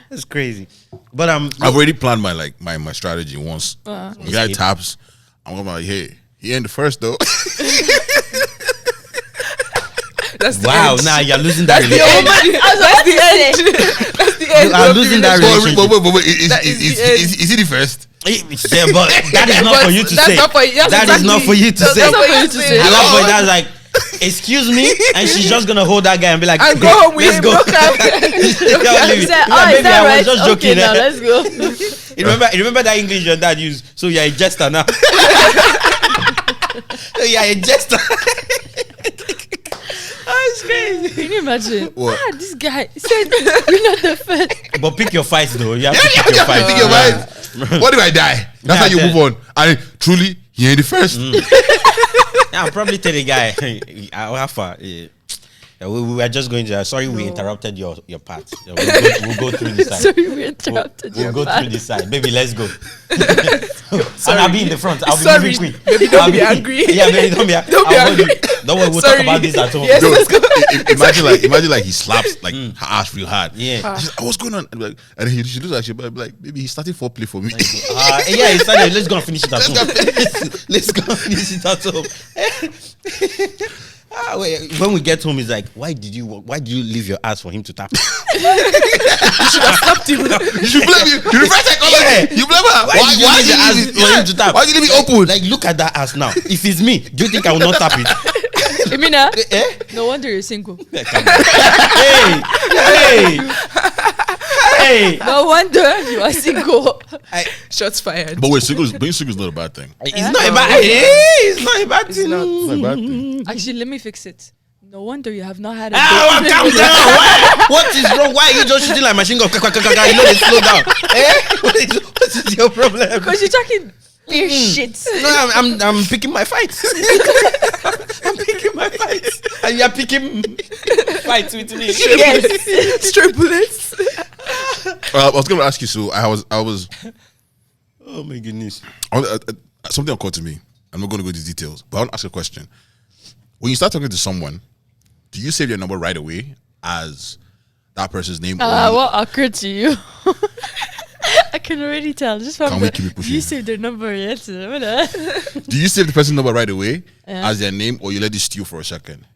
That's crazy. But I've already planned my strategy once. Uh-huh. When the guy taps, I'm gonna be like, hey, he ain't the first though. That's the wow, end. now you're losing that The relationship. end. I was about to say. That's the end. You are of the losing that relationship. but That is the end. is he the first? Yeah, but that is not for you to That's say. not for you. Yes, That is not exactly. for you to That's say. not for you to At say. At that point, that's like, excuse me, and she's just gonna hold that guy and be like, And go home with let's him. go. Okay. He said, Yeah, oh, is baby, that I was right? just Okay, joking, now eh? let's go. You remember that English your dad used? So you're a jester now. So you're a jester. That's crazy. Can you imagine? What? This guy said, you're not the first. But pick your fights though. You have to pick your fights. Think your mind. What if I die? That's how you Yeah, move on. And truly, he ain't the first. Yeah, I'll probably tell the guy, how far? Yeah, we were just going to. Sorry, we interrupted your part. Yeah, we'll go through this side. Sorry, we interrupted We'll your go part. through this side. Baby, let's go. And I'll be in the front. I'll be Sorry, moving quick. baby, don't I'll be angry. Yeah, baby, don't be angry. Don't be I'll hold angry. you. Don't worry, we'll Sorry. talk about this at home. Yes, No, let's go. imagine like he slaps like her ass real hard. Yeah. She's like, what's going on? And she looks like she be like, maybe he's starting foreplay for me. Yeah, he started. Let's go and finish it at home. Let's go and finish it at home. Wait, when we get home, he's like, why did you leave your ass for him to tap? You should have stopped him. You should blame you. You reverse psychology. You blame her. Why did you leave your ass for him to tap? Why did you leave it open? Like, look at that ass now. If it's me, do you think I will not tap it? Emina, Eh? no wonder you're single. Hey, No wonder you are single. Shots fired. But wait, being single is not a bad thing. It's not a bad. It's not a bad thing. not. It's not a bad thing. Actually, let me fix it. No wonder you have not had a Ah, date. calm down. What is wrong? Why are you just shooting like machine gun? You know they slow down. What is your problem? Because you're talking beer shit. No, I'm picking my fights. I'm picking my fights, and you're picking fights with me. Yes. Straight bullets. I was going to ask you. So I was. Oh my goodness. Something occurred to me. I'm not going to go into details, but I want to ask a question. When you start talking to someone, do you save your number right away as that person's name? What occurred to you? I can already tell. Just from Can we keep it pushing? you saved their number yet? Do you save the person's number right away Yeah. as their name, or you let it stew for a second?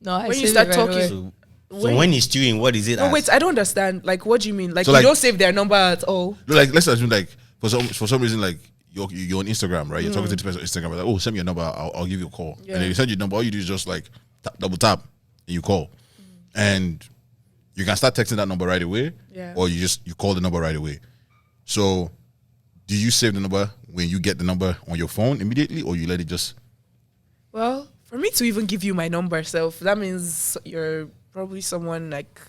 No, I When you saved start it right talking- away. So when he's doing, what is it? No, as? wait, I don't understand. Like, what do you mean? Like, So, you like- don't save their number at all. No, like let's assume like for some reason like you're on Instagram, right? You're talking to the person on Instagram, like, oh, send me your number, I'll give you a call. Yeah. And then you send your number, all you do is just like double tap and you call. And you can start texting that number right away, Yeah. or you call the number right away. So do you save the number when you get the number on your phone immediately, or you let it just Well, for me to even give you my number, that means you're probably someone like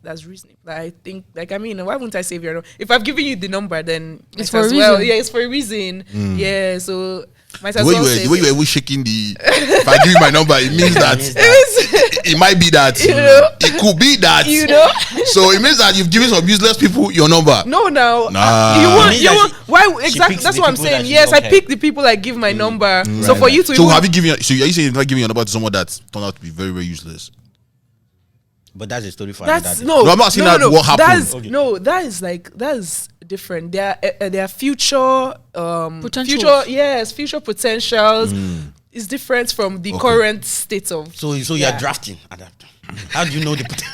that's reasonable. I think, like, I mean, why wouldn't I save your number? If I've given you the number, then It's might for as a well. reason. Yeah, it's for a reason. Yeah, so might the as way well you save were it. always shaking the if I give you my number, it means that it might be that You know? it could be that You know? So it means that you've given some useless people your number. No, now Nah. you won't. Means You that won't. Why exactly? picks That's the what I'm people that saying. she Yes, I don't pick the people I give my number. So Right. for you to So even, have you given? So are you saying you're not giving your number to someone that's turned out to be very, very useless? But that's a story for another that's day. no. No, I'm not asking that what happened. That's Okay. no. That is like that's different. There are future Potentials. future potentials. Is different from the Okay. current state of. So you're drafting. How do you know the potential?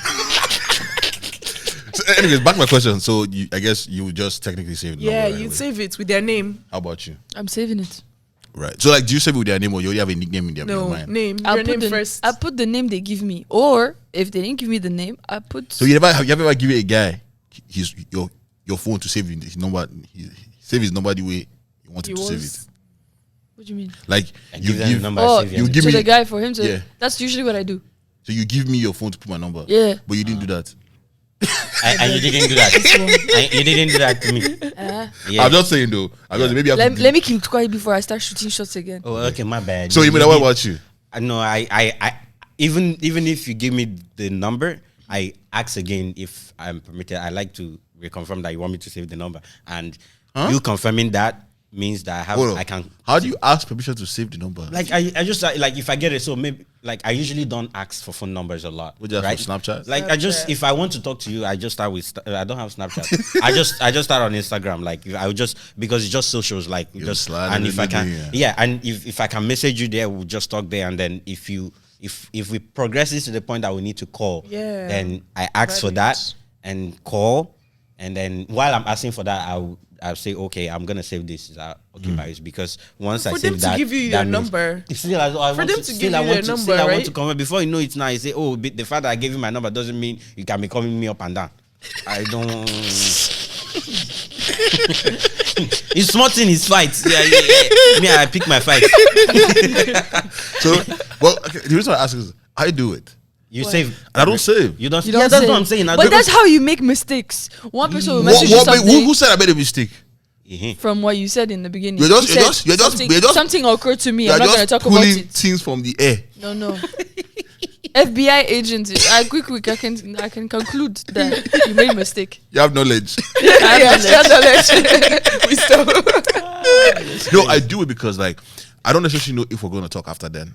So anyways, back to my question. So I guess you would just technically save the Yeah, number right you'd away. save it with their name. How about you? I'm saving it. Right. So like, do you save it with their name, or you already have a nickname in your No mind? name. I'll Your put name first. I put the name they give me, or if they didn't give me the name, I put. So you ever give a guy your phone to save his number, save his number the way you want him to save it? What do you mean? Like you give them the give number. Oh, save your you name. give to me the guy for him to. Yeah. That's usually what I do. so you give me your phone to put my number. Yeah. But you didn't do that. And you didn't do that. And you didn't do that to me. Yeah. I'm just saying though. I'm just maybe I have to Let me keep quiet before I start shooting shots again. Oh, okay, my bad. So you mean what about you? No, I even if you give me the number, I ask again if I'm permitted. I like to reconfirm that you want me to save the number, and you confirming that means that Hold on. I can. How do you ask permission to save the number? Like I just like if I get it, so maybe like I usually don't ask for phone numbers a lot. Would you ask right? for Snapchat? Like I just if I want to talk to you, I just start with I don't have Snapchat. I just start on Instagram. Like I would just because it's just socials. Like just slide and in if the I can middle, yeah, and if I can message you there, we'll just talk there. And then if we progress this to the point that we need to call, Yeah. then I ask for that and call. And then while I'm asking for that, I'll say, okay, I'm gonna save this. Is that okay, Paris? Because once I For save them to that, give you that your means- number. Still, I want them to still give I you want their to still number, I want to right? come before you know it now. You say, oh, the fact that I gave you my number doesn't mean you can be calling me up and down. I don't. It's small thing is fights. Yeah. Me, I pick my fights. So, well, okay, the reason I ask is I do it. You save. And I don't save. You don't. You don't yeah, that's say. what I'm saying. I But don't- that's how you make mistakes. One person will What, message you something who said I made a mistake? from what you said in the beginning. You're just- You you're said just- something, you're just- something occurred to me. You're I'm not going to just talk about pulling it. things from the air. No. FBI agent. Quick. I can conclude that you made a mistake. You have knowledge. I have knowledge. Wisdom. No, I do it because like I don't necessarily know if we're going to talk after then.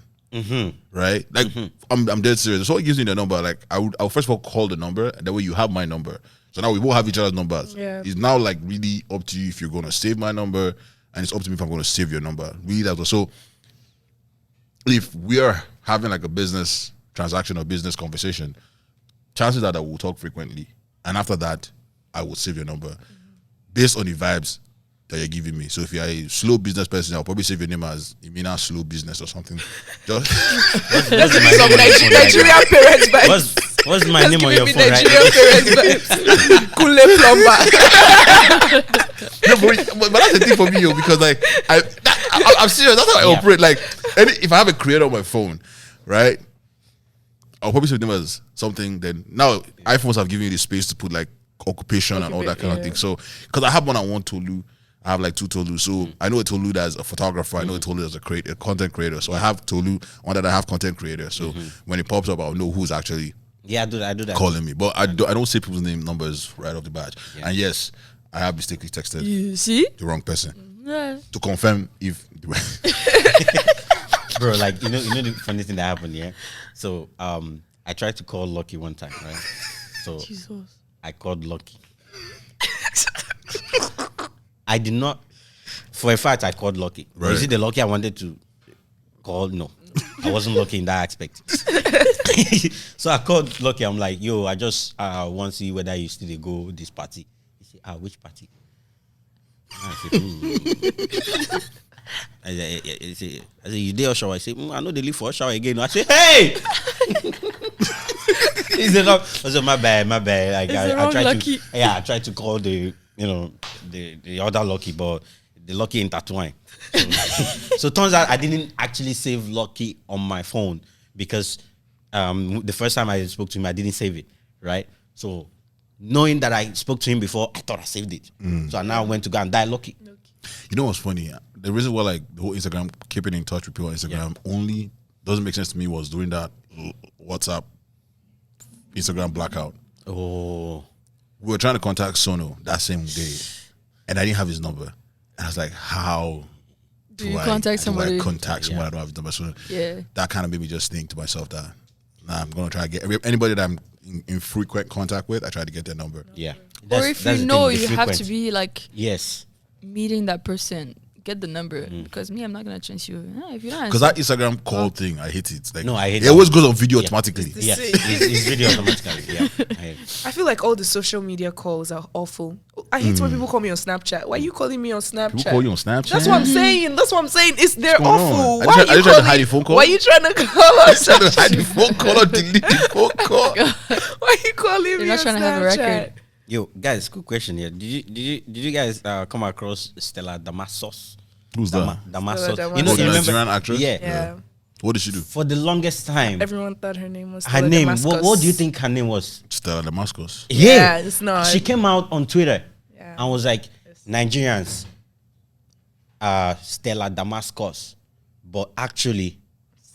Right? Like I'm dead serious. So it gives me the number. Like I'll first of all call the number, and that way you have my number. So now we both have each other's numbers. Yeah. It's now like really up to you if you're going to save my number, and it's up to me if I'm going to save your number. Really, that's what. So if we are having like a business transaction or business conversation, chances are that we'll talk frequently. And after that, I will save your number based on the vibes that you're giving me. So if you're a slow business person, I'll probably save your name as Imina Slow Business or something. Just What's my Some name on your phone right Nigerian now? parents vibes. What's my name on your Giving me phone right Nigerian now? parents vibes. Kule plumber. no, but that's the thing for me, yo, because like I'm serious. That's how I operate. Like, if I have a creator on my phone, right, I'll probably save them as something. Then now iPhones have given you the space to put like occupation and all that kind of thing. So because I have one, I want Tolu. I have like 2 Tolu. So I know a Tolu that's a photographer. I know a Tolu that's a content creator. So I have Tolu, one that I have content creator. So when it pops up, I'll know who's actually Yeah, I do that. calling me. But I don't say people's numbers right off the bat. Yeah. And yes, I have mistakenly texted You see? the wrong person Yeah. to confirm if. Bro, like you know the funny thing that happened here. So I tried to call Lucky one time, right? So Jesus. I called Lucky. I did not. For a fact, I called Lucky. Right. Is it the Lucky I wanted to call? No, I wasn't lucky in that aspect. So I called Lucky. I'm like, yo, I just want to see whether you still go this party. He said, which party? I said, you there or shower? I said, I know they leave for a shower again. I said, hey! He said, no. I said, my bad. Like, I tried to call the other Lucky, but the Lucky intertwined. So turns out I didn't actually save Lucky on my phone because the first time I spoke to him, I didn't save it, right? So knowing that I spoke to him before, I thought I saved it. So I now went to go and dial Lucky. You know what's funny? The reason why like the whole Instagram, keeping in touch with people on Instagram only doesn't make sense to me was during that WhatsApp Instagram blackout. Oh. We were trying to contact Sono that same day, and I didn't have his number. And I was like, how Do you contact somebody? I contact someone I don't have his number? So that kind of made me just think to myself that I'm going to try to get anybody that I'm in frequent contact with, I try to get their number. Yeah. Or if you know you have to be like yes, meeting that person, get the number because me, I'm not gonna chance you. If you don't, Because that Instagram call thing, I hate it. Like, no, I hate it. Always goes on video automatically. Yes, it's video automatically. Yeah, I feel like all the social media calls are awful. I hate when people call me on Snapchat. Why are you calling me on Snapchat? People call you on Snapchat. That's what I'm saying. It's they're going on? awful. Are Why you are you trying to hide calling? the phone call? Why are you trying to call us? Trying to hide the phone call or delete the phone call. Why are you calling You're me not on trying to have a Snapchat? record. Yo, guys, quick question here. Did you guys come across Stella Damasos? Who's that? Damasos. Stella You know, Oh, the you remember? Nigerian actress? Yeah. Yeah. What did she do? For the longest time, Everyone thought her name was her Stella name. Damascus. What do you think her name was? Stella Damascus. Yeah, it's not. She came out on Twitter Yeah. and was like, Nigerians, Stella Damascus, but actually,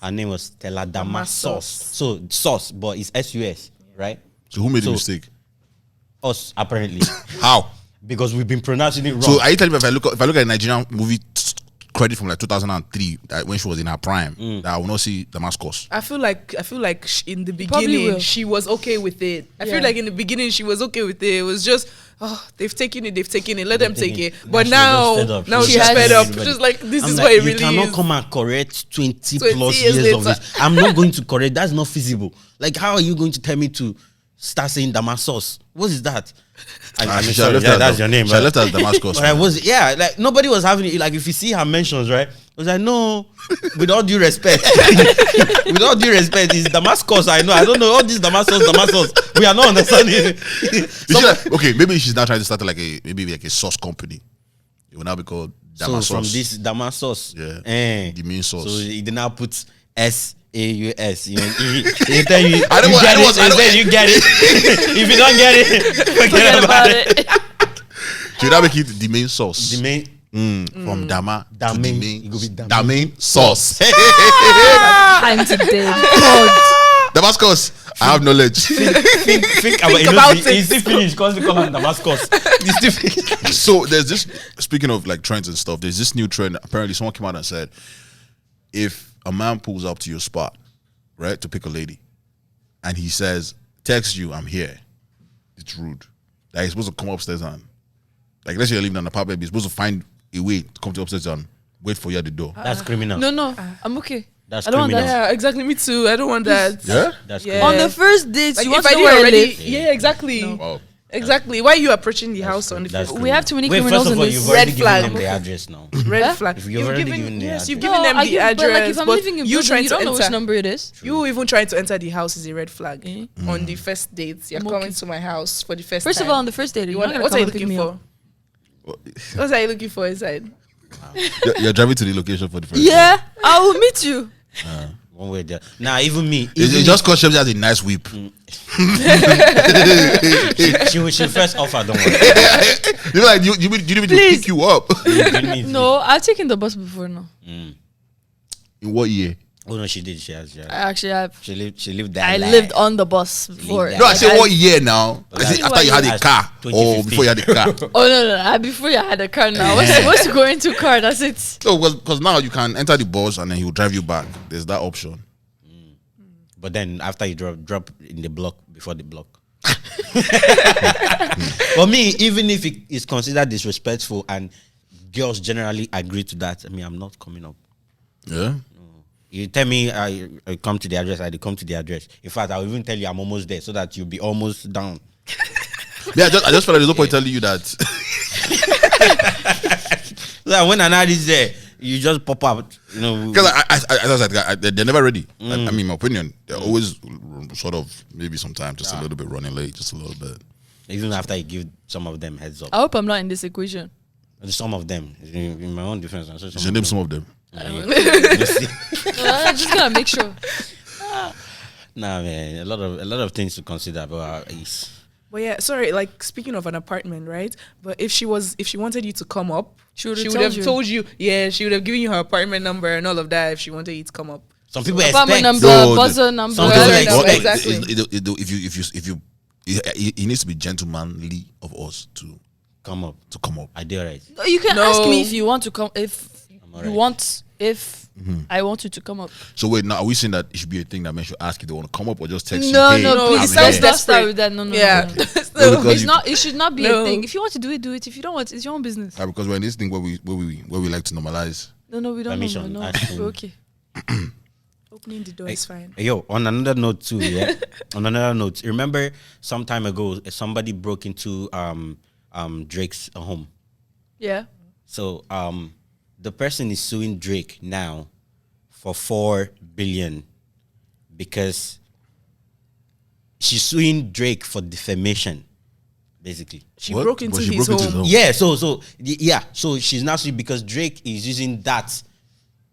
her name was Stella Damasos. So sauce, but it's SUS, right? So who made the So- mistake? Us apparently, How? because we've been pronouncing it wrong. So are you telling me if I look at a Nigerian movie credit from like 2003, that when she was in her prime, that I will not see Damascus? I feel like in the Probably beginning will. she was okay with it. I Yeah. feel like in the beginning she was okay with it. It was just they've taken it. Let them take it. Now But she now was fed up. now She she's was fed fed up. up. Just like this I'm is like, what it you really cannot is. come and correct 20 20 plus years years of later. this. I'm not going to correct. That's not feasible. Like, how are you going to tell me to start saying Damasos? What is that? I mean, She sorry, left yeah, as that's the- your name. She Right? left as Damascus. But I was, like nobody was having it. Like, if you see her mentions, right? I was like, no, with all due respect, it's Damascus. I don't know all these Damascus. We are not understanding. Is she like, okay, maybe she's now trying to start like a sauce company. It will now be called Damasos. So from this Damasos, the main sauce. So he did now put SAUS. You tell you, I don't you get it. If you don't get it, forget about it. Should I make it the main sauce? The main From Dama to the Damain. main, It could be Damain. Damain sauce. I'm today. God. Damascus, I have knowledge. think about it. It's still finished because they call him Damascus. It's still finished. So there's this, speaking of like trends and stuff, there's this new trend. Apparently someone came out and said, if a man pulls up to your spot, right, to pick a lady, and he says, text you, I'm here, it's rude. Like, he's supposed to come upstairs and, like, let's say you're living in an apartment, he's supposed to find a way to come to upstairs and wait for you at the door. That's criminal. No, I'm okay. That's I don't want criminal. Yeah, exactly. Me too. I don't want that. Yeah. That's Yeah. criminal. On the first date, Like you if want to I know did where I already, live. yeah, exactly, Wow. exactly. Why are you approaching the house on the That's first? We have too many Wait, criminals first of in all, this. you've already Red given flag. them the address now. Red Huh? flag. If you've already given the yes, you've address. given them I the give, address. but like if I'm living in you Brooklyn, trying you to don't know which enter, number it is. you even trying to enter the house is a red flag. On the first date, you're I'm coming okay. to my house for the first. First of time. all, on the first date, you you're want, not gonna what come are you and pick looking me for? up. What are you looking for inside? You're driving to the location for the first. Yeah, I will meet you. One way there. Nah, even me. It's Even just cause Shemzi has a nice whip. she first offer. Don't worry. You're like, you need me to Please. pick you up. You didn't need No, I've taken the bus before now. In what year? Oh no, she did. She has. I Yeah. actually have. She lived that. I life. lived on the bus before. that No, I Like, said what year now? I Like- said after you had a As car or 2015. before you had a car. Oh no, before you had a car now. What's going to car? That's it. No, because now you can enter the bus and then he will drive you back. There's that option. But then after you drop in the block before the block. For me, even if it is considered disrespectful and girls generally agree to that, I mean, I'm not coming up. Yeah. You tell me I come to the address, I come to the address. In fact, I'll even tell you I'm almost there so that you'll be almost down. Yeah, I just felt like there's no point telling you that. So that when an ad is there, you just pop out. You know, Because I was like, they're never ready. I mean, in my opinion, they're always sort of maybe sometimes just a little bit running late, just a little bit. even after you give some of them heads up. I hope I'm not in this equation. Some of them, in my own defense, I said You should name some of them. I'm just gonna make sure. Nah, man, a lot of things to consider about is. But yeah, sorry. Like speaking of an apartment, right? But if she wanted you to come up, She would she have would have told you. told you. Yeah, she would have given you her apartment number and all of that if she wanted you to come up. Some people Apartment expect. number, No, buzzer number. some Buzzer people number, expect. exactly. If you, it needs to be gentlemanly of us to Come up. come up. I did right. No, you can No. ask me if you want to come. If alright. you want, if I want you to come up. So wait, now are we saying that it should be a thing that men should ask if they want to come up or just text No, you? Hey, no, No, please. it Let's sounds not start desperate. with that. No, no, Yeah. no, no. No, because It's you- not. It should not be No. a thing. If you want to do it, do it. If you don't want, it's your own business. because we're in this thing where we like to normalize. No, we don't. Permission, No, action. We're okay. Opening the door is fine. Hey, yo, on another note too, yeah. On another note, remember some time ago somebody broke into Drake's home. Yeah. So the person is suing Drake now for $4 billion because she's suing Drake for defamation, basically. She What? broke into But she his broke into home. his home. Yeah, so she's now suing because Drake is using that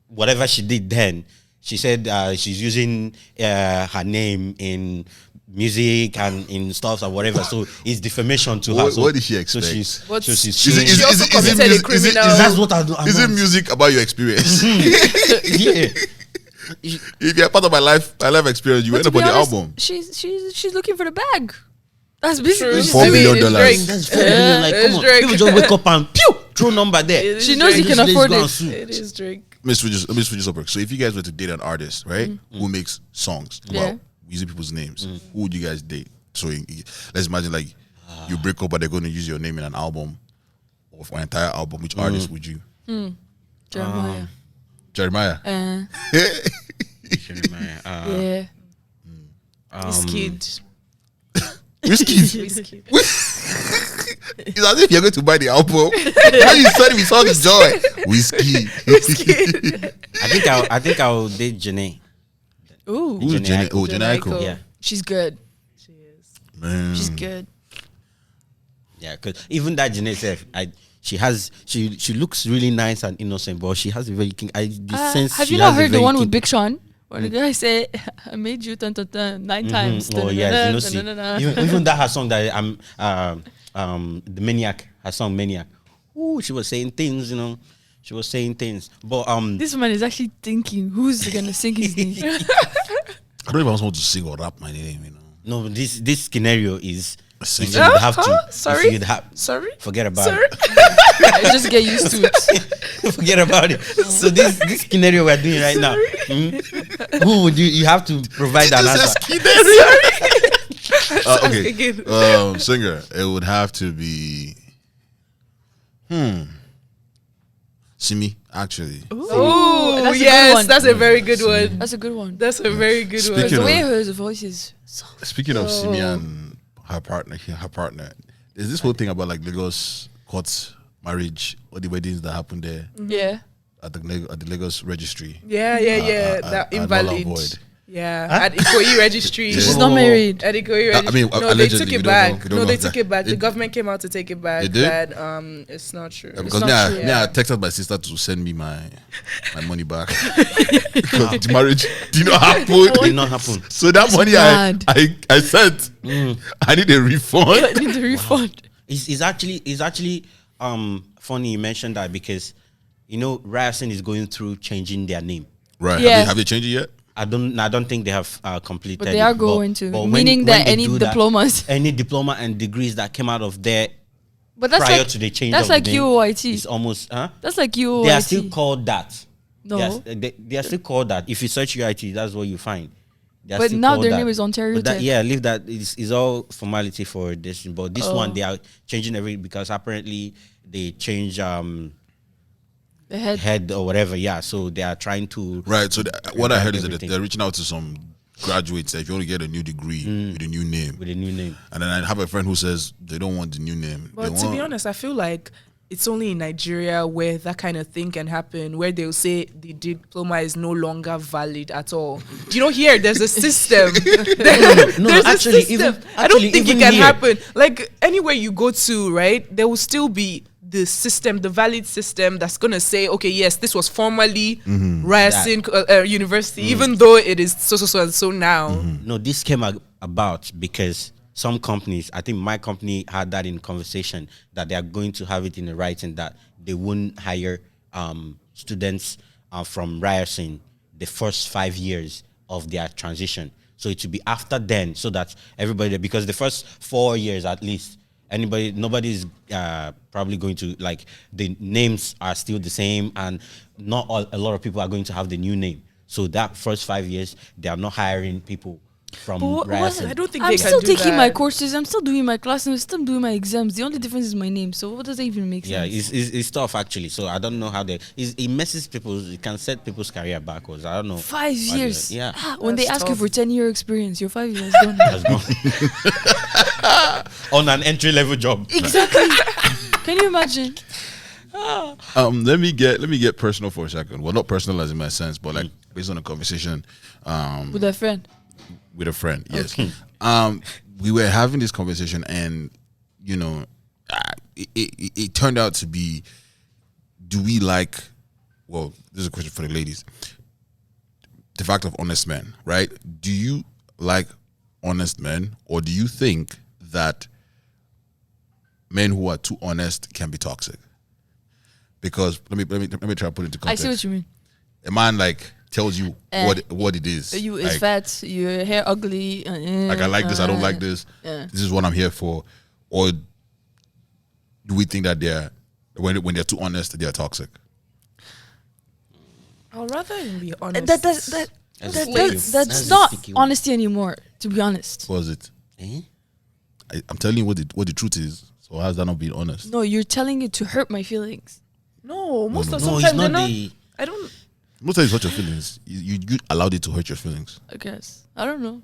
whatever she did then. She said she's using her name in music and in stuff or whatever. So it's defamation to her. What- So, what did she So expect? she's What's- so she's Is it, suing. is, She also is, is, committed it a music, is, it, criminal- is, That's it, what I is it want. music about your experience? Yeah. If you're part of my life experience, you But end to up be on the honest, album. she's looking for the bag. That's basically True. she's $4 doing. billion. It's Drake. That's $4 billion. Like, It's come on. Drake. People just wake up and pew, throw number there. It is She knows Drake. you can Let's afford go and it. sue. It is Drake. Let me switch this up. So if you guys were to date an artist, right, who makes songs Yeah. about using people's names, who would you guys date? So let's imagine like you break up, but they're going to use your name in an album or for an entire album. Which artist would you? Jeremiah. Jeremiah. Yeah. Wizkid. Whiskey. Wizkid. It's as if you're going to buy the album. When you said we saw the joy. Whiskey. I think I'll date Janae. Ooh, Who's Jenny? Aiko. Oh, Jenny Jenny Aiko. Aiko. Yeah. she's good. She is. Man. She's good. Yeah, because even that Janae self, she looks really nice and innocent, but she has a very sense. Have she you not has a heard the very one with king- Big Sean? Where the guy say, "I made you 9 times." Oh yes, you know, see, Da-da-da-da-da-da-da. even that her song that the Maniac, her song Maniac. Ooh, she was saying things, you know. She was saying things, but This man is actually thinking, who's gonna sing his name? I don't even want to sing or rap my name, you know. no, this scenario is Sing if it. you'd have to. Sorry? If you'd have, Sorry? forget about Sorry? I just get used to it. Forget about it. So this scenario we're doing right now, who would you have to provide an answer? Okay. Again. Singer. It would have to be. Simi, actually. Oh, that's a good yes, one. that's a very good one. That's a good one. That's a very good one. Speaking The way of- her voice is. Speaking of Simi and her partner, there's this whole thing about like Lagos court marriage or the weddings that happen there Yeah. at the Lagos registry. Yeah, that are null and invalid. void. Yeah, at Ikoyi registry. She's not married. At Ikoyi I registry. mean, no, they allegedly, took we it don't know. back. We don't No, know they if took that- it back. The it- government came out to take it back. They did? That it's not true. Yeah, It's because not now, true. I texted my sister to send me my money back because the marriage did not happen. Did not happen. So that money mad. I sent, I need a refund. I need the refund. It's actually funny you mentioned that because you know Ryerson is going through changing their name. Right? Yeah. Have they changed it yet? I don't think they have completed. But they are it. going to. when- Meaning when that they any do that, diplomas. any diploma and degrees that came out of there But that's prior like to the change that's of like the name, UOIT. it's almost That's like UOIT. they are still called that. No. Yes, they are still called that. If you search UIT, that's what you find. They are But still now called their that. name is Ontario But that, Tech. yeah, leave that. It's all formality for this. But this Oh. one, they are changing everything because apparently they change The head. head or whatever. Yeah, so they are trying to. Right. So what I heard is that Everything. they're reaching out to some graduates that if you want to get a new degree with a new name, With a new name. and then I have a friend who says they don't want the new name. But they to be want, honest, I feel like it's only in Nigeria where that kind of thing can happen, where they'll say the diploma is no longer valid at all. You know, here there's a system. No, There's a actually, system. even I don't think it even can here- happen. Like anywhere you go to, right, there will still be the system, the valid system that's gonna say, okay, yes, this was formerly Ryerson University, even though it is so and so now. No, this came about because some companies, I think my company had that in conversation that they are going to have it in the writing that they wouldn't hire students from Ryerson the first 5 years of their transition. So it will be after then, so that everybody, because the first 4 years at least, nobody's probably going to, like, the names are still the same and not a lot of people are going to have the new name. So that first 5 years, they are not hiring people from Ryerson. I don't think I'm they still can do taking that. my courses. I'm still doing my classes. I'm still doing my exams. The only difference is my name. So what does that even make Yeah, sense? it's tough actually. So I don't know how it messes people's. It can set people's career backwards. I don't know. 5 why they- years. Yeah, When they That's ask you tough. for 10-year experience, your 5 years done. has gone on an entry level job. Exactly. Can you imagine? let me get personal for a second. Well, not personal as in my sense, but like based on a conversation With a friend. with a friend. Yes. We were having this conversation, and you know, it turned out to be: do we like? Well, this is a question for the ladies. The fact of honest men, right? Do you like honest men, or do you think that men who are too honest can be toxic? Because let me try to put it into I context. see what you mean. A man like tells you what it is. You is like, fat, your hair ugly. like I like this, I don't like this. Yeah. This is what I'm here for. Or do we think that they're when they're too honest, they're toxic? I'd rather be honest. That's That's a not sticky one. honesty anymore, to be honest. What was it? Eh? I'm telling you what the truth is. So how's that not being honest? No, you're telling it to hurt my feelings. No, most of No, sometimes it's they're not not. the. I don't. Most times, hurt your feelings. You allowed it to hurt your feelings. I guess. I don't know.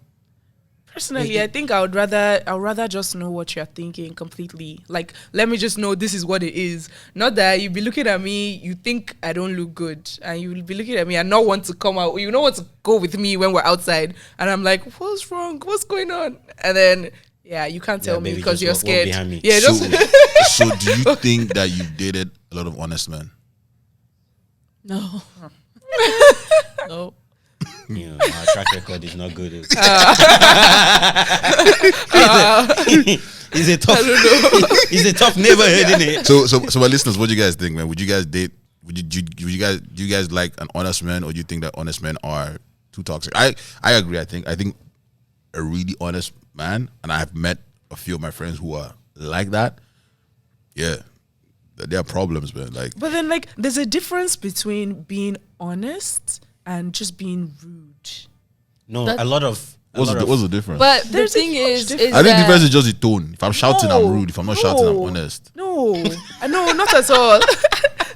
Personally, I think I'd rather just know what you're thinking completely. Like, let me just know this is what it is. Not that you be looking at me, you think I don't look good, and you will be looking at me and not want to come out. You don't want to go with me when we're outside, and I'm like, what's wrong? What's going on? And then, yeah, you can't tell me baby, because just you're walk scared. behind me. Yeah, So, just so do you think that you've dated a lot of honest men? No. No. You know, our track record is not good. It's a tough. It's a tough neighborhood, isn't it? So my listeners, what do you guys think, man? Would you guys date? Do you guys like an honest man, or do you think that honest men are too toxic? I agree. I think a really honest man, and I've met a few of my friends who are like that. Yeah, there are problems, man. Like, But then, like, there's a difference between being honest and just being rude. No, That- a lot of. what's the difference? But There's the a thing huge is difference. I think the that difference is just the tone. If I'm shouting, I'm No, rude. If I'm not shouting, I'm no. honest. No, no, not at all.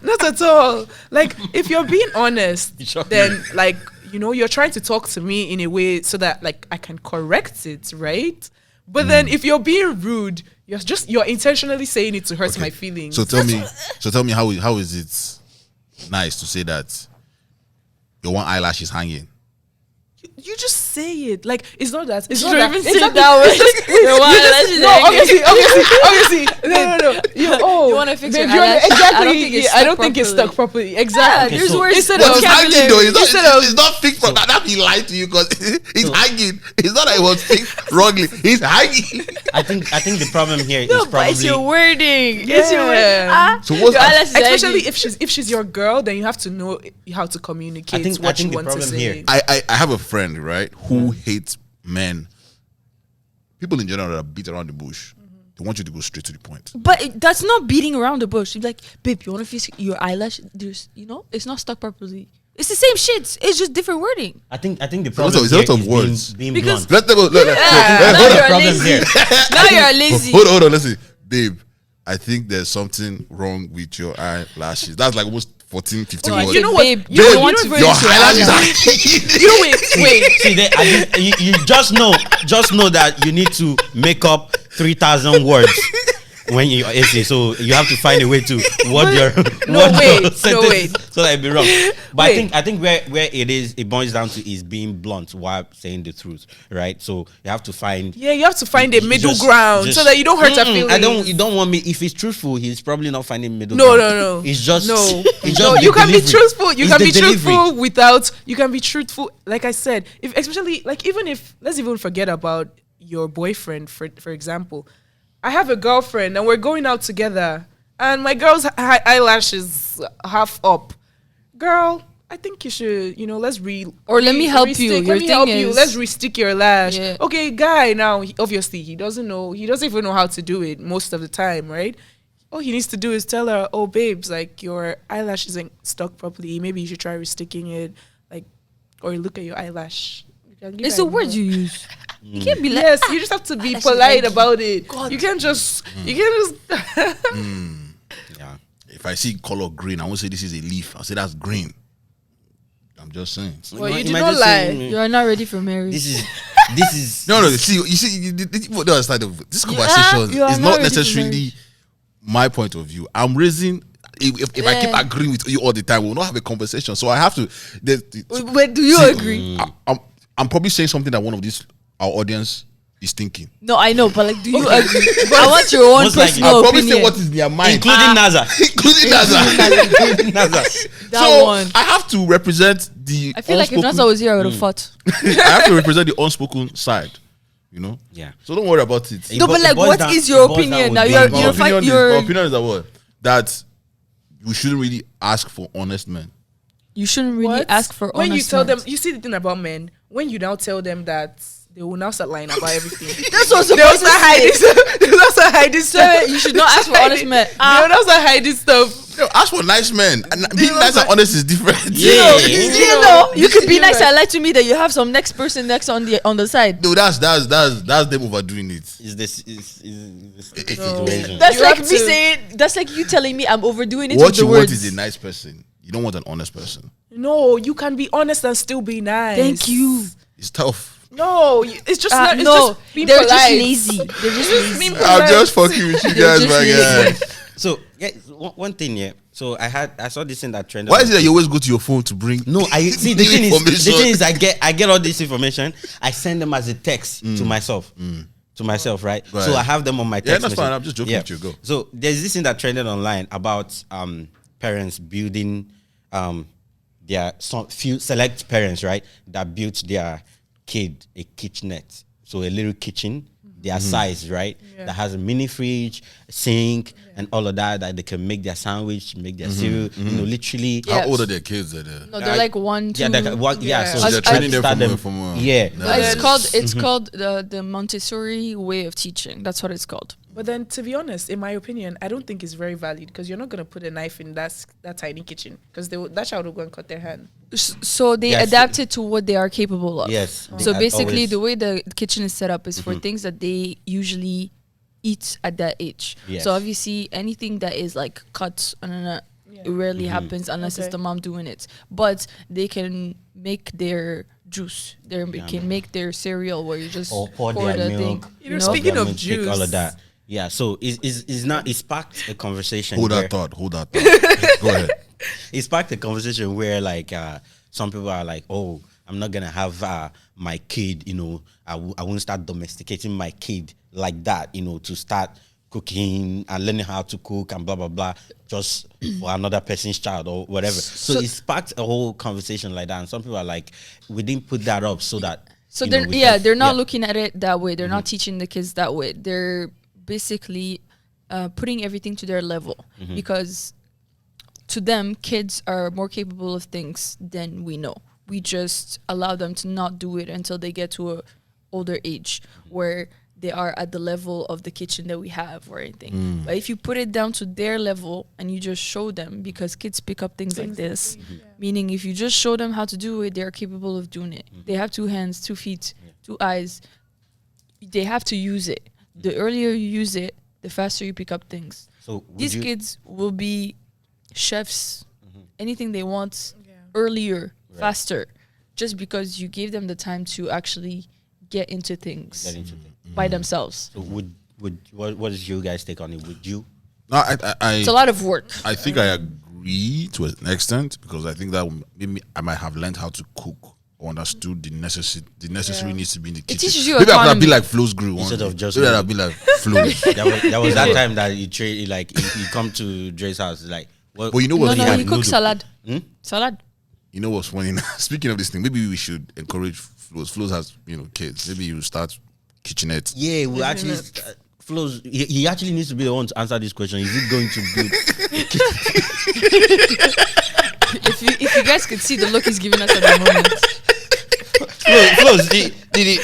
Not at all. Like, if you're being honest, Sure. then like, you know, you're trying to talk to me in a way so that like I can correct it, right? But then if you're being rude, you're intentionally saying it to hurt my feelings. So tell me how is it nice to say that your one eyelash is hanging? You just say it. Like, it's not that. It's You not don't that. even say it that way. Your one eyelash is No, hanging. obviously. No. You wanna fix your babe, you wanna- eyelash? Exactly. I don't think it's stuck stuck properly. Yeah, Exactly. there's so- words. Instead But of it's hanging though. instead of- It's not fixed from that. He lied to you because it's hanging. It's not that it was fixed wrongly. It's hanging. I think the problem here is No, but probably it's your wording. It's your wording. Yeah. So what's your that? eyelash is Especially hanging. if she's your girl, then you have to know how to communicate I think what you the want to problem say. here- I have a friend, right, who hates men. People in general that beat around the bush. They want you to go straight to the point. But that's not beating around the bush. You're like, babe, you want to fix your eyelash? There's, it's not stuck properly. It's the same shit. It's just different wording. I think the It's a problem lot here of is words. being Because- blunt. Let's go. Now Hold on. you're problem lazy. here. Now you're lazy. Hold on. Listen, babe. I think there's something wrong with your eyelashes. That's like almost 14, 15 No, I words. said, You know what? babe, You you know want what? to Your fix Your your eyelashes eyelash. are You know, wait. See, you just know that you need to make up 3,000 words when you essay. So you have to find a way to word your sentence wait. so that it be wrong. But Wait. I think where it boils down to is being blunt while saying the truth, right? So you have to find. Yeah, you have to find a middle Just- ground just- so that you don't hurt her feelings. You don't want me. If he's truthful, he's probably not finding middle No, ground. no. It's just no. It's just No, the you can be delivery. truthful. You It's can the be delivery. truthful without. You can be truthful. Like I said, if especially like even if let's even forget about your boyfriend for example. I have a girlfriend and we're going out together, and my girl's eyelash is half up. Girl, I think you should, let's Or let me help you. restick. Your Let me thing help you. is- Let's restick your lash. Yeah. Okay, guy. Now, obviously, he doesn't know. He doesn't even know how to do it most of the time, right? All he needs to do is tell her, "Oh, babes, like your eyelash isn't stuck properly. Maybe you should try resticking it." Like, or look at your eyelash. You can give It's her the a words no. you use. You can't be like, Yes, you just have to be eyelash is polite like- about it. God. You can't just. You can't just. Yeah. If I see color green, I won't say this is a leaf. I'll say that's green. I'm just saying. Well, you might did not just say, lie. you are not ready for marriage. This is No. See, you see, you don't understand. This conversation you are is not not ready for necessarily marriage. my point of view. I'm raising. If I keep Yeah. agreeing with you all the time, we'll not have a conversation. So I have to. But do you agree? I'm probably saying something that one of these our audience is thinking. No, I know, but like, do you agree? I want your own Most likely. personal I'll probably opinion. say what is in their mind, including NASA. including that. Including NASA. that So one. I have to represent the. I feel like if Nasa was here, I would have fought. I have to represent the unspoken side. Yeah. So don't worry about it. It No, bo- but it like, boils what down- is it your boils down opinion? with Now being you're blunt. you're opinion, fight, is, you're my opinion is that what? That we shouldn't really ask for honest men. you shouldn't really What? ask for when you honest tell men. them. You see the thing about men. When you now tell them that. They will now start lying about everything. That's what's They will start hiding stuff. They will now start hiding stuff. you should not ask for honest men. They will now start hiding stuff. No, ask for nice men. And being know, nice and like- honest is different. Yeah. You could be You're nice right. and lie to me that you have some next person next on the side. No, that's them overdoing it. Is this is the No. situation? That's You like have me to- saying. That's like you telling me I'm overdoing it What with the you want words. is a nice person. You don't want an honest person. No, you can be honest and still be nice. Thank you. It's tough. No, it's just not. It's no, just being they're polite. just lazy. They're just lazy. being I'm polite. just fucking with you They're guys, just my lazy. guy. So yeah, one thing, yeah. So I saw this in that trend. Why is it that you always go to your phone to bring? No, I see. The new thing information? is, I get all this information. I send them as a text to myself. To myself, right? Right. So I have them on my text. Yeah, that's message. fine. I'm just joking with you. Go. So there's this thing that trended online about parents building their few select parents, right, that built their kid a kitchenette. So a little kitchen, their size, right? Yeah. That has a mini fridge, sink, and all of that they can make their sandwich, make their cereal, literally. Yeah. How old are their kids? No, they're like 1, 2. Yeah, Yeah. so they're I- training them start from yeah. It's called the Montessori way of teaching. That's what it's called. But then, to be honest, in my opinion, I don't think it's very valid because you're not gonna put a knife in that tiny kitchen because that child will go and cut their hand. So they Yes. adapt it to what they are capable of. Yes. So I basically, always- the way the kitchen is set up is for things that they usually eat at that age. Yes. So obviously, anything that is like cut, It rarely happens unless it's the mom doing it. But they can make their juice. They can make their cereal where you just pour the their thing. milk. You know, speaking of Take juice, all of that. Yeah, so it sparked a conversation. Hold that thought. Go ahead. It sparked a conversation where like some people are like, oh, I'm not gonna have my kid, you know, I won't start domesticating my kid like that, you know, to start cooking and learning how to cook and blah blah blah just for another person's child or whatever. So it sparked a whole conversation like that, and some people are like, we didn't put that up so that they're not looking at it that way. They're not teaching the kids that way. They're basically putting everything to their level because to them, kids are more capable of things than we know. We just allow them to not do it until they get to a older age where they are at the level of the kitchen that we have or anything. But if you put it down to their level and you just show them, because kids pick up things like this, meaning if you just show them how to do it, they're capable of doing it. They have 2 hands, 2 feet, 2 eyes. They have to use it. The earlier you use it, the faster you pick up things. So these kids will be chefs, anything they want earlier, faster, just because you gave them the time to actually get into things by themselves. So what is your guys' take on it? Would you? No, it's a lot of work. I think I agree to an extent because I think that maybe I might have learned how to cook or understood the necessary needs to be in the kitchen. It teaches you maybe autonomy. I could have been like Flo's grew Instead of just maybe I'd have been like Flo's. That was that time that you trade like you come to Dre's house like. Well, but you know what? No, he cooks salad. Salad. You know what's funny? Speaking of this thing, maybe we should encourage Flo's. Flo's has kids. Maybe you start kitchenette. Yeah, we actually. Flo's, he actually needs to be the one to answer this question. Is it going to be? if you guys could see the look he's giving us at the moment. Flo's, did he?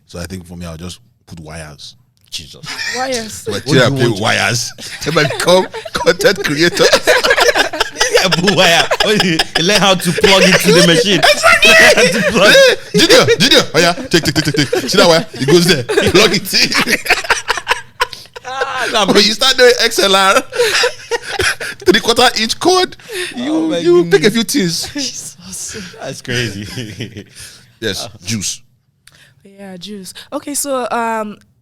So I think for me, I'll just put wires. Jesus. Wires. So I play with wires. Then I become content creator. Put wire. Learn how to plug it to the machine. Junior. Oh yeah, take. See that wire? It goes there. Plug it in. But you start doing XLR, 3/4 inch cord. You pick a few things. That's crazy. Yes, juice. Yeah, juice. Okay, so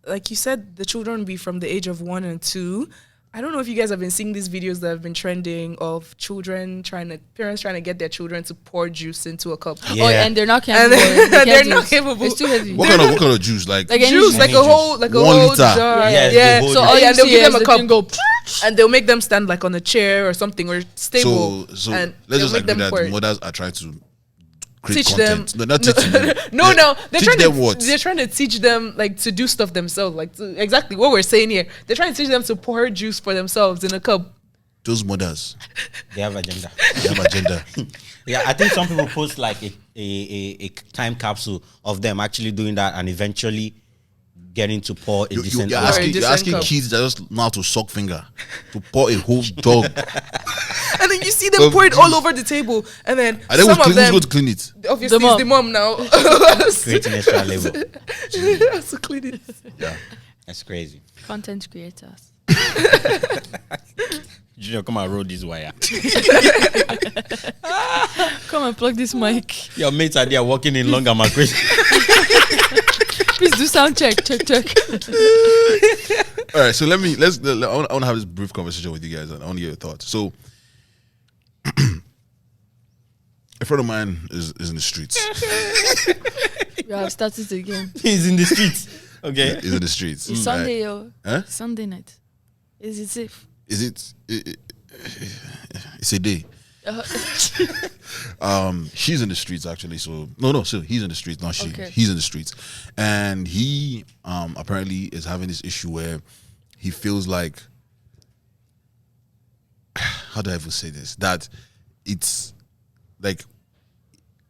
like you said, the children will be from the age of 1 and 2. I don't know if you guys have been seeing these videos that have been trending of parents trying to get their children to pour juice into a cup. Yeah. Oh, and they're not capable. They're not capable. It's too heavy. What kind of juice? Like Juice, like a whole 1 jar. liter. Yeah. So all and you they'll see give them is a the cup, thing go. and they'll make them stand like on a chair or something or stable. So and let's they'll just make agree them that pour the it. mothers are trying to create Teach content. them. No, not teaching them. No, they're teach trying them to. what? They're trying to teach them like to do stuff themselves, like exactly what we're saying here. They're trying to teach them to pour juice for themselves in a cup. Those mothers, They have agenda. they have agenda. Yeah, I think some people post like a time capsule of them actually doing that and eventually getting to pour a decent. You're Or a asking decent cup. kids that just know how to suck finger to pour a whole dog. And then you see them pour it all over the table, and then And then some of who's them, going to clean it? obviously, The it's the mom now. Creating extra labor. Has to clean it. Yeah. That's crazy. Content creators. Junior, come and roll this wire. Come and plug this mic. Your mates are there walking in long and crazy. Please do sound check. Check. All right, so I want to have this brief conversation with you guys, and I want to get your thoughts. So, a friend of mine is in the streets. We have started again. He's in the streets. Okay. He's in the streets. It's Sunday, yo. Huh? Sunday night. Is it safe? Is it? It's a day. She's in the streets actually. So so he's in the streets, not she. Okay. He's in the streets, and he apparently is having this issue where he feels like, how do I even say this? That it's like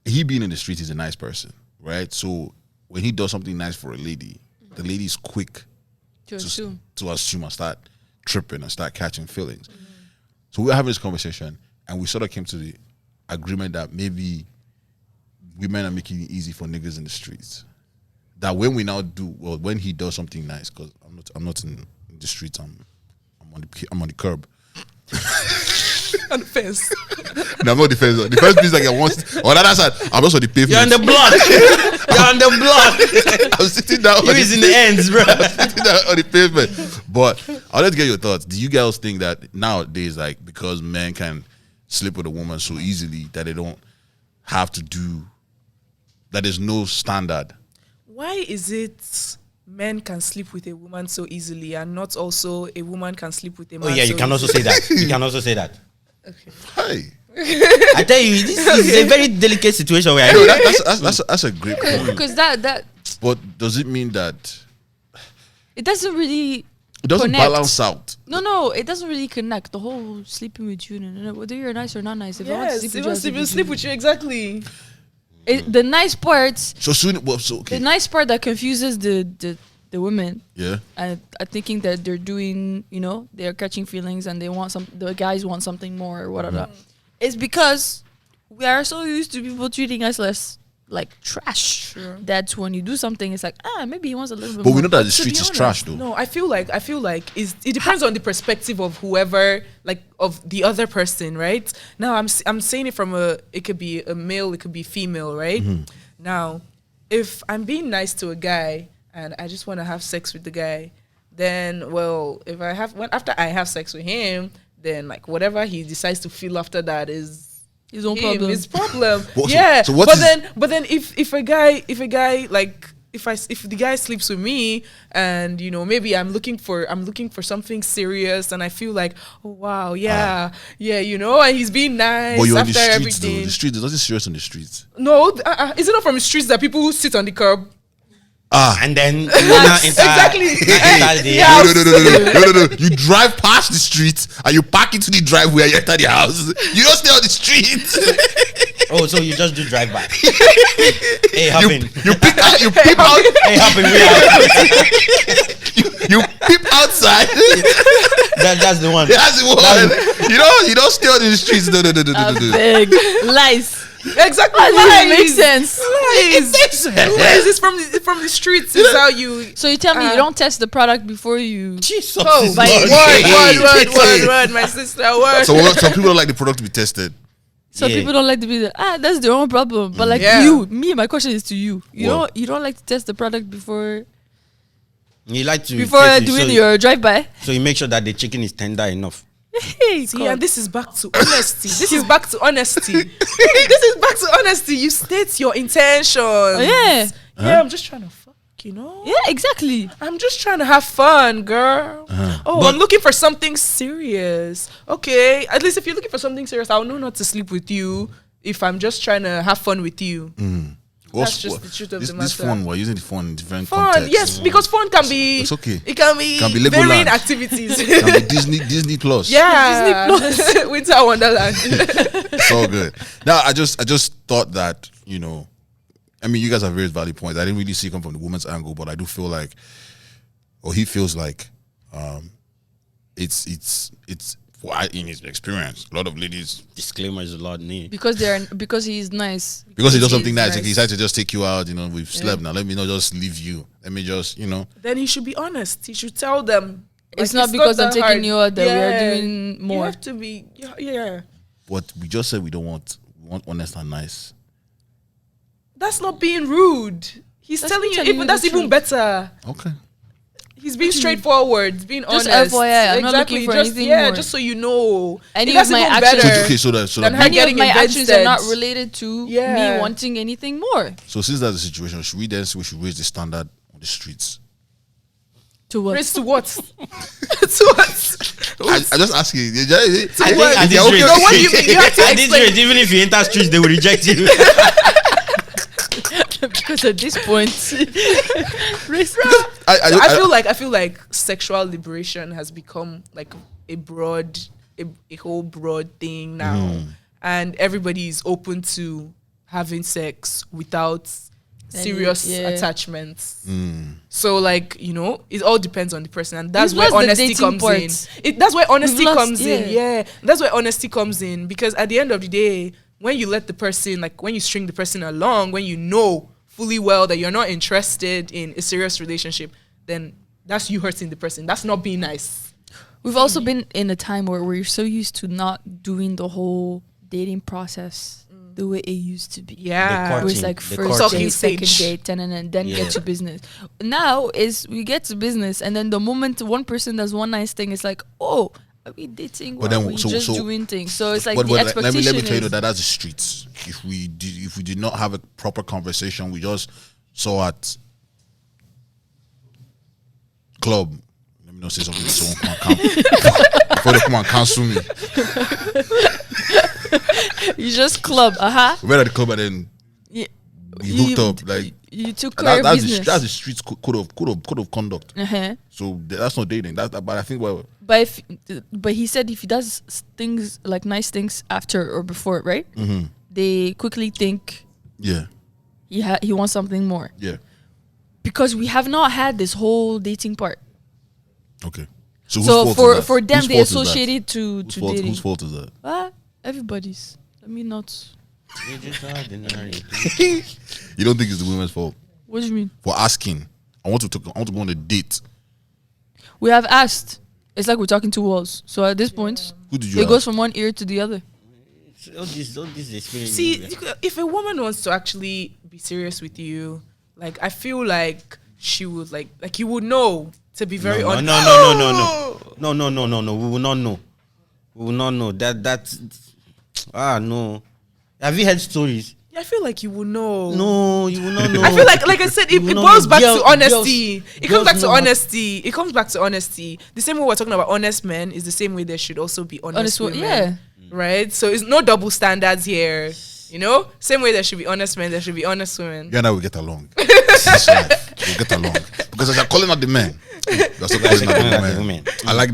he being in the streets is a nice person, right? So when he does something nice for a lady, the lady is quick To assume. to assume and start tripping and start catching feelings. So we were having this conversation, and we sort of came to the agreement that maybe women are making it easy for niggas in the streets. That when we now when he does something nice, because I'm not in the streets, I'm on the curb. On the fence. No, I'm not the first. The first place like I want on the other side. I'm also on the pavement. You're on the block. You're on the block. I'm sitting down. You is in the ends, bro. Sitting down on the pavement. But I'd like to get your thoughts. Do you girls think that nowadays, like, because men can sleep with a woman so easily that they don't have to do, that there's no standard? Why is it men can sleep with a woman so easily and not also a woman can sleep with a man? Oh yeah, you so can also say that. You can also say that. Okay. Hey, I tell you, this is a very delicate situation where I no, know that's a great point. Because that But does it mean that it doesn't really it doesn't connect. balance out? No, it doesn't really connect. The whole sleeping with you, no, whether you're nice or not nice. If I want to Yes, sleep he with wants you, to I'll sleep with you, exactly. The nice parts, So soon, well, so okay, the nice part that confuses the women yeah. and are thinking that they're doing, they're catching feelings and they want the guys want something more or whatever. It's because we are so used to people treating us less like trash. Sure. That's when you do something, it's like, maybe he wants a little bit But more. we know that the To be streets is honest, trash, though. No, I feel like it depends on the perspective of whoever, like of the other person, right? Now I'm saying it from it could be a male, it could be female, right? Now, if I'm being nice to a guy and I just want to have sex with the guy, then if after I have sex with him, then like whatever he decides to feel after that is his own him, problem. his problem. What- Yeah. so what but is- then if a guy like if the guy sleeps with me and maybe I'm looking for something serious and I feel like, oh wow, yeah, and he's being nice But you're on after the streets, everything. though. The streets, there's nothing serious on the streets. No, is it not from the streets that people who sit on the curb? and then Exactly. Yeah. No. You drive past the street and you park into the driveway and you enter the house. You don't stay on the street. Oh, so you just do drive by. Hey, happen. You peep out. Hey, happen. We are. You peep outside. That's the one. That's the one. You don't stay on the streets. No. Big lies. Exactly. That doesn't make Lies. sense. Lies. It's from the streets. Is how you. So you tell me you don't test the product before you. Jesus. Oh, is By- Lord. word, my sister, word. So some people don't like the product to be tested. Some Yeah. people don't like to be that's their own problem. But like Yeah. my question is to you. What? You don't like to test the product before You like to doing your drive-by. So you make sure that the chicken is tender enough. Hey, See, God. and this is back to honesty. This is back to honesty. This is back to honesty. You state your intentions. Yeah. Yeah, I'm just trying to fuck, Yeah, exactly. I'm just trying to have fun, girl. Oh, But- I'm looking for something serious. Okay, at least if you're looking for something serious, I'll know not to sleep with you if I'm just trying to have fun with you. That's just the truth of this, the this matter. phone, we're using the phone in different Fun, contexts. yes, because fun can be. It's okay. It can be Legoland. varying activities. Can be Disney Plus. Yeah, Winter Wonderland. It's all good. Now, I just thought that, I mean, you guys have various valid points. I didn't really see it come from the woman's angle, but I do feel like, or he feels like, it's in his experience, a lot of ladies, Disclaimer is a lot need. Because he's nice. because he does He's something nice, nice. like he decides to just take you out, we've slept now, let me not just leave you. Let me just, Then he should be honest. He should tell them. It's not because I'm that taking hard. you out that we are Yeah. doing more. You have to be. Yeah. But we just said we want honest and nice. That's not being rude. He's That's telling me you telling even you that's the even truth. better. Okay. He's being straightforward, being Just honest. FYI, I'm not looking for just, anything yeah, more. just so you know. Any That's of my even actions- better Okay, so that than her Any of getting my actions are not invested. related to Yeah. me wanting anything more. so since that's the situation, should we then say we should raise the standard on the streets? To what? Raise to what? To what? I just ask you. I think what? at this Yeah, okay. rate, No, what do you mean? You have to at this explain. rate, even if you enter streets, they will reject you. Because at this point, I feel like sexual liberation has become like a whole broad thing now, and everybody is open to having sex without serious yeah. attachments. So like it all depends on the person, and that's We've where lost the honesty dating comes part. in. That's where honesty We've lost- comes in. Yeah, that's where honesty comes in, because at the end of the day, when you let the person, like when you string the person along, when you know fully well that you're not interested in a serious relationship, then that's you hurting the person. That's not being nice. We've also been in a time where we're so used to not doing the whole dating process the way it used to be. Yeah. It was Courting, like the first courting. date, second Stage. date, and then Yeah. get to business. Now is we get to business, and then the moment one person does one nice thing, it's like, oh, are we dating? But Or then are we so- just so- doing things? So it's like But the let expectation me tell you is that that's the streets. If we did not have a proper conversation, we just saw at club. Let me not say something so someone can before they come and cancel me. you just club, We went at the club and then Yeah. we hooked up. Like You took care of that's business. that's the streets code of conduct. Uh-huh. So that's not dating. But I think But he said if he does things like nice things after or before, right? Mm-hmm. They quickly think yeah, he wants something more yeah. because we have not had this whole dating part. Okay. So whose So fault is that? for them, Whose they fault is that? associate it to dating. Whose fault is that? Everybody's. Let me not. You're just ordinary. You don't think it's the women's fault What do you mean? for asking? I want to go on a date. We have asked. It's like we're talking to walls. So at this point, Who did you it goes ask? from one ear to the other. All this experience. See, if a woman wants to actually be serious with you, like I feel like she would like you would know, to be very honest. No. We will not know. We will not know. That's no. Have you heard stories? Yeah, I feel like you would know. No, you will not know. I feel like I said, it You know, boils back girls- to honesty. It girls comes back to know. honesty. It comes back to honesty. The same way we're talking about honest men is the same way there should also be honest women. Yeah. Right? So it's no double standards here. You know? Same way there should be honest men, there should be honest women. You and I will get along. This life, we'll get along. Because as you're calling out the men, you're also calling out the women. I like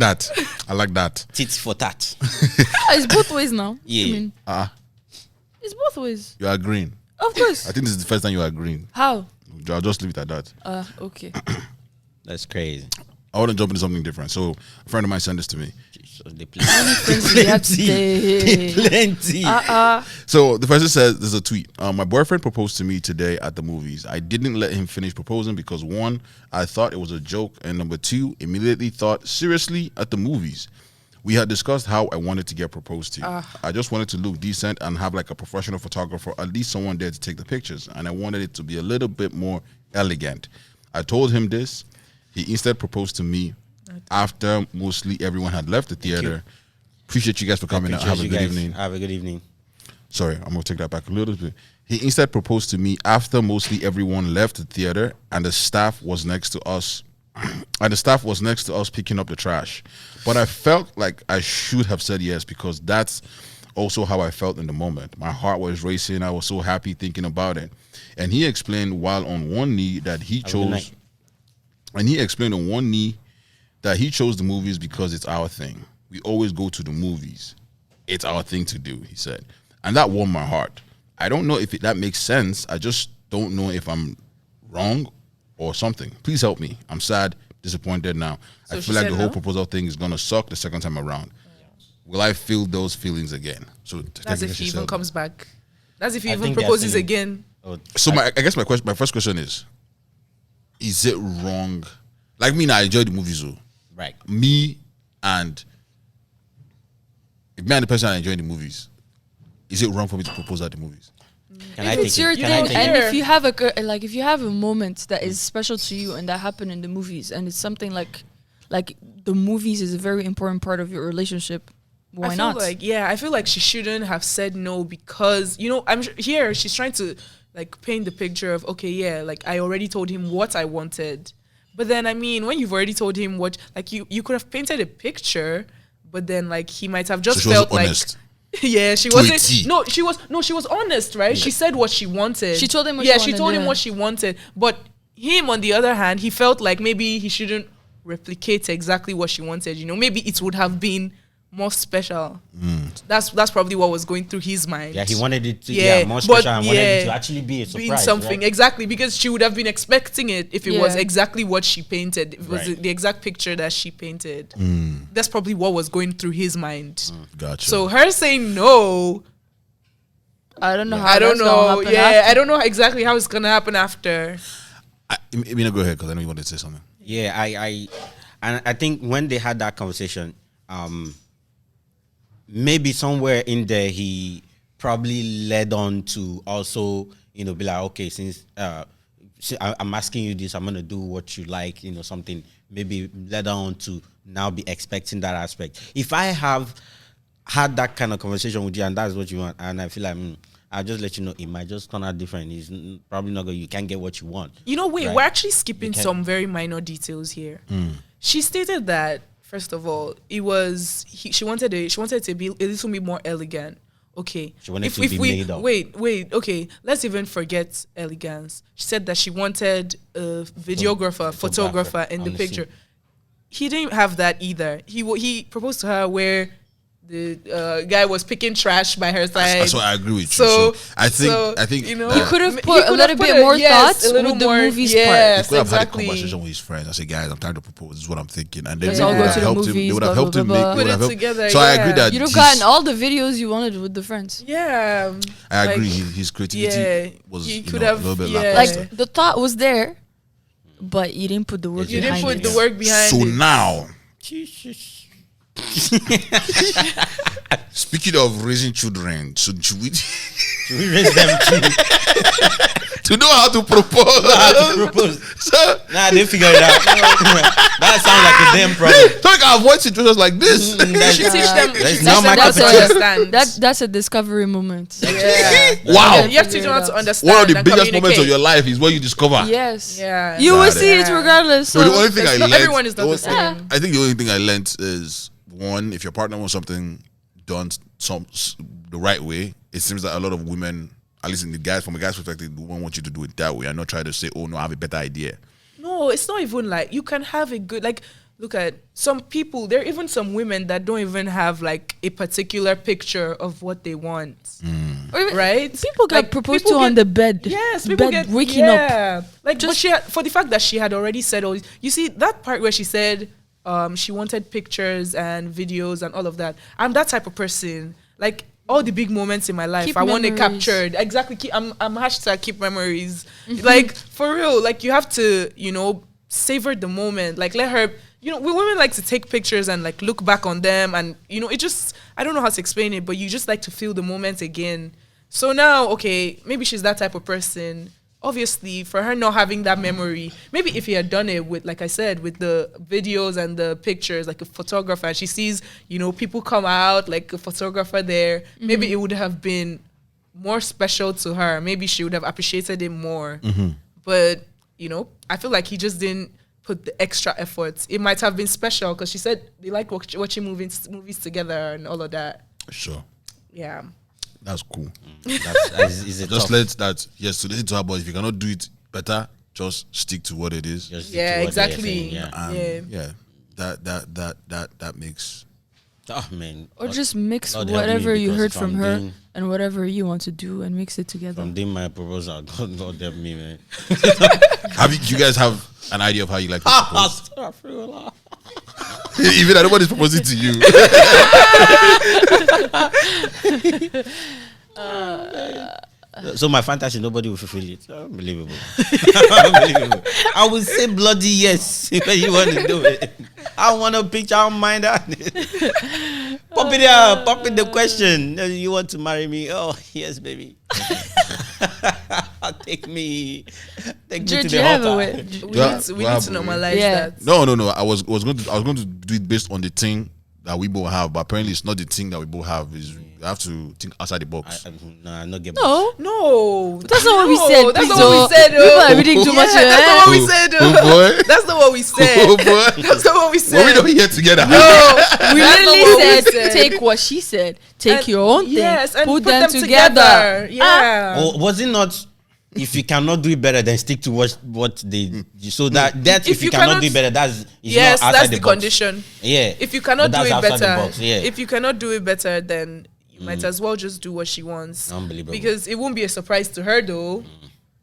that. Tits for tat. It's both ways now. Yeah. I mean, Ah, it's both ways. you are agreeing. Of course. I think this is the first time you are agreeing. How? I'll just leave it at that. Okay. That's crazy. I want to jump into something different. So a friend of mine sent this to me. So they Friends we have today. plenty. So the person says, there's a tweet. My boyfriend proposed to me today at the movies. I didn't let him finish proposing because one, I thought it was a joke, and number two, immediately thought, seriously, at the movies. We had discussed how I wanted to get proposed to. I just wanted to look decent and have like a professional photographer, at least someone there to take the pictures. And I wanted it to be a little bit more elegant. I told him this. He instead proposed to me after mostly everyone had left the theater. Appreciate you guys for coming out. Have a good evening. Have a good evening. Sorry, I'm gonna take that back a little bit. He instead proposed to me after mostly everyone left the theater and the staff was next to us. And the staff was next to us picking up the trash. But I felt like I should have said yes because that's also how I felt in the moment. My heart was racing. I was so happy thinking about it. And he explained while on one knee that he chose. And he explained on one knee that he chose the movies because it's our thing. We always go to the movies. It's our thing to do, he said. And that warmed my heart. I don't know if that makes sense. I just don't know if I'm wrong or something. Please help me. I'm sad, disappointed now. So I she feel like said the whole no? proposal thing is going to suck the second time around. Will I feel those feelings again? So That's if he even comes back. That's if he I even think they're proposes feeling- again. So I guess my first question is it wrong? Like me, now, I enjoy the movies, though. Right. Me and the person I enjoy the movies, is it wrong for me to propose at the movies? Can I If take it's it? your Can thing, I take and it? if you have if you have a moment that is special to you and that happened in the movies, and it's something like the movies is a very important part of your relationship, why I feel not? I feel like she shouldn't have said no because, I'm here, she's trying to like paint the picture of, okay, yeah, like I already told him what I wanted. But then, I mean, when you've already told him what, like you could have painted a picture, but then like he might have just So she wasn't felt like, honest. yeah, she To a T. wasn't. She was honest, right? Yeah. She said what she wanted. She told him what yeah, she she wanted, told him yeah. what she wanted. But him, on the other hand, he felt like maybe he shouldn't replicate exactly what she wanted. Maybe it would have been more special. That's probably what was going through his mind. Yeah, he wanted it to Yeah, more but special and wanted it yeah, to actually be a being surprise. something right? exactly, because she would have been expecting it if it was Yeah. exactly what she painted. If it was Right. the exact picture that she painted. That's probably what was going through his mind. Gotcha. So her saying no, I don't know how. I don't that's gonna know. happen Yeah, after. I don't know exactly how it's gonna happen after. I mean, go ahead because I know you wanted to say something. Yeah, And I think when they had that conversation, maybe somewhere in there he probably led on to also, be like, okay, since I'm asking you this, I'm gonna do what you like, something. Maybe led on to now be expecting that aspect. If I have had that kind of conversation with you and that's what you want, and I feel like I'll just let you know it might just turn out different. It's probably not good. You can't get what you want. Wait, right? We're actually skipping some very minor details here. She stated that first of all, it was she wanted it to be a little bit more elegant. Okay. She wanted to be made up. Wait. Okay. Let's even forget elegance. She said that she wanted a photographer in the picture. He didn't have that either. He proposed to her where the guy was picking trash by her side. So I agree with you. So I think you could have put a little bit more thoughts with the movies part. He could have had a conversation with his friends. I said, guys, I'm trying to propose. This is what I'm thinking, and then Let's all go to the movies, They would have helped him blah, blah, make blah. Put it together. So I agree that You'd have gotten all the videos you wanted with the friends. Yeah. I agree. His creativity was he a could have little bit lackluster. Like the thought was there, but you didn't put the work You behind didn't put it. the work behind So it. now, speaking of raising children, should we raise them to know how to propose? So, Nah, they figure it out. That sounds like a damn problem. so I can avoid situations like this. She teach them. That's She not teach my them cup how of to tea. understand. That's a discovery moment. Yeah. Wow. You have to teach them how to understand. One of the and biggest moments of communicate. your life is when you discover. Yes. Yeah. You will Got see it Yeah. regardless. So the So only thing I Not learned, everyone is not the same. I think the only thing I learned is one: if your partner wants something done the right way, it seems that a lot of women, at least from a guy's perspective, won't want you to do it that way. I'm not trying to say, oh no, I have a better idea. No, it's not even like you can have a good look at some people. There are even some women that don't even have like a particular picture of what they want. or even Right? people get Like, proposed people to on get- the bed. Yes, people bed get waking up. Like, but she had, for the fact that she had already said all. You see that part where she said she wanted pictures and videos and all of that. I'm that type of person. Like all the big moments in my life, Keep I want it memories. captured. Exactly. I'm hashtag keep memories. Like for real. Like you have to savor the moment. Like let her. We women like to take pictures and like look back on them, and it just I don't know how to explain it, but you just like to feel the moment again. So now, okay, maybe she's that type of person. Obviously, for her not having that memory, maybe if he had done it with, like I said, with the videos and the pictures, like a photographer, and she sees, people come out, like a photographer there, maybe it would have been more special to her. Maybe she would have appreciated it more. But, I feel like he just didn't put the extra efforts. It might have been special because she said they like watching movies together and all of that. Sure. Yeah. That's cool. Is it Just tough? let that, yes, to listen to her, but if you cannot do it better, just stick to what it is. Just Yeah, do what they're exactly. saying, yeah. And Yeah. that makes Oh man. Or just mix Lord help me, whatever you because heard if from I'm her doing- and whatever you want to do and mix it together. I'm doing my proposal. God help me, man. you guys have an idea of how you like to propose? Astaghfirullah. Even that nobody's proposing to you. So my fantasy, nobody will fulfill it. Unbelievable. Unbelievable. I would say bloody yes when you want to do it. I want a picture. I don't mind that. Pop it up. Pop in the question. You want to marry me? Oh yes, baby. Take me to Did the you have a altar. way? We Yeah, need to we have- normalize Yeah. that. No. I was going to do it based on the thing that we both have, but apparently it's not the thing that we both have. Is you have to think outside the box. No, I not get. No, No, that's not what we said. That's please, not what we said. People are reading too much. That's not what we said. Oh boy. That's not what we said. Oh boy. That's not what we Were we said. not here together? We That's not literally what we said, said. take what she said, take And- your own thing, yes, and put them together. Yeah. Or was it not? If you cannot do it better, then stick to what they. So that if you cannot do it better, that's Yes, not outside that's the the box. condition. Yeah. If you cannot But do that's it outside the better, box, yeah. if you cannot do it better, then you might as well just do what she wants. Unbelievable. Because it won't be a surprise to her though.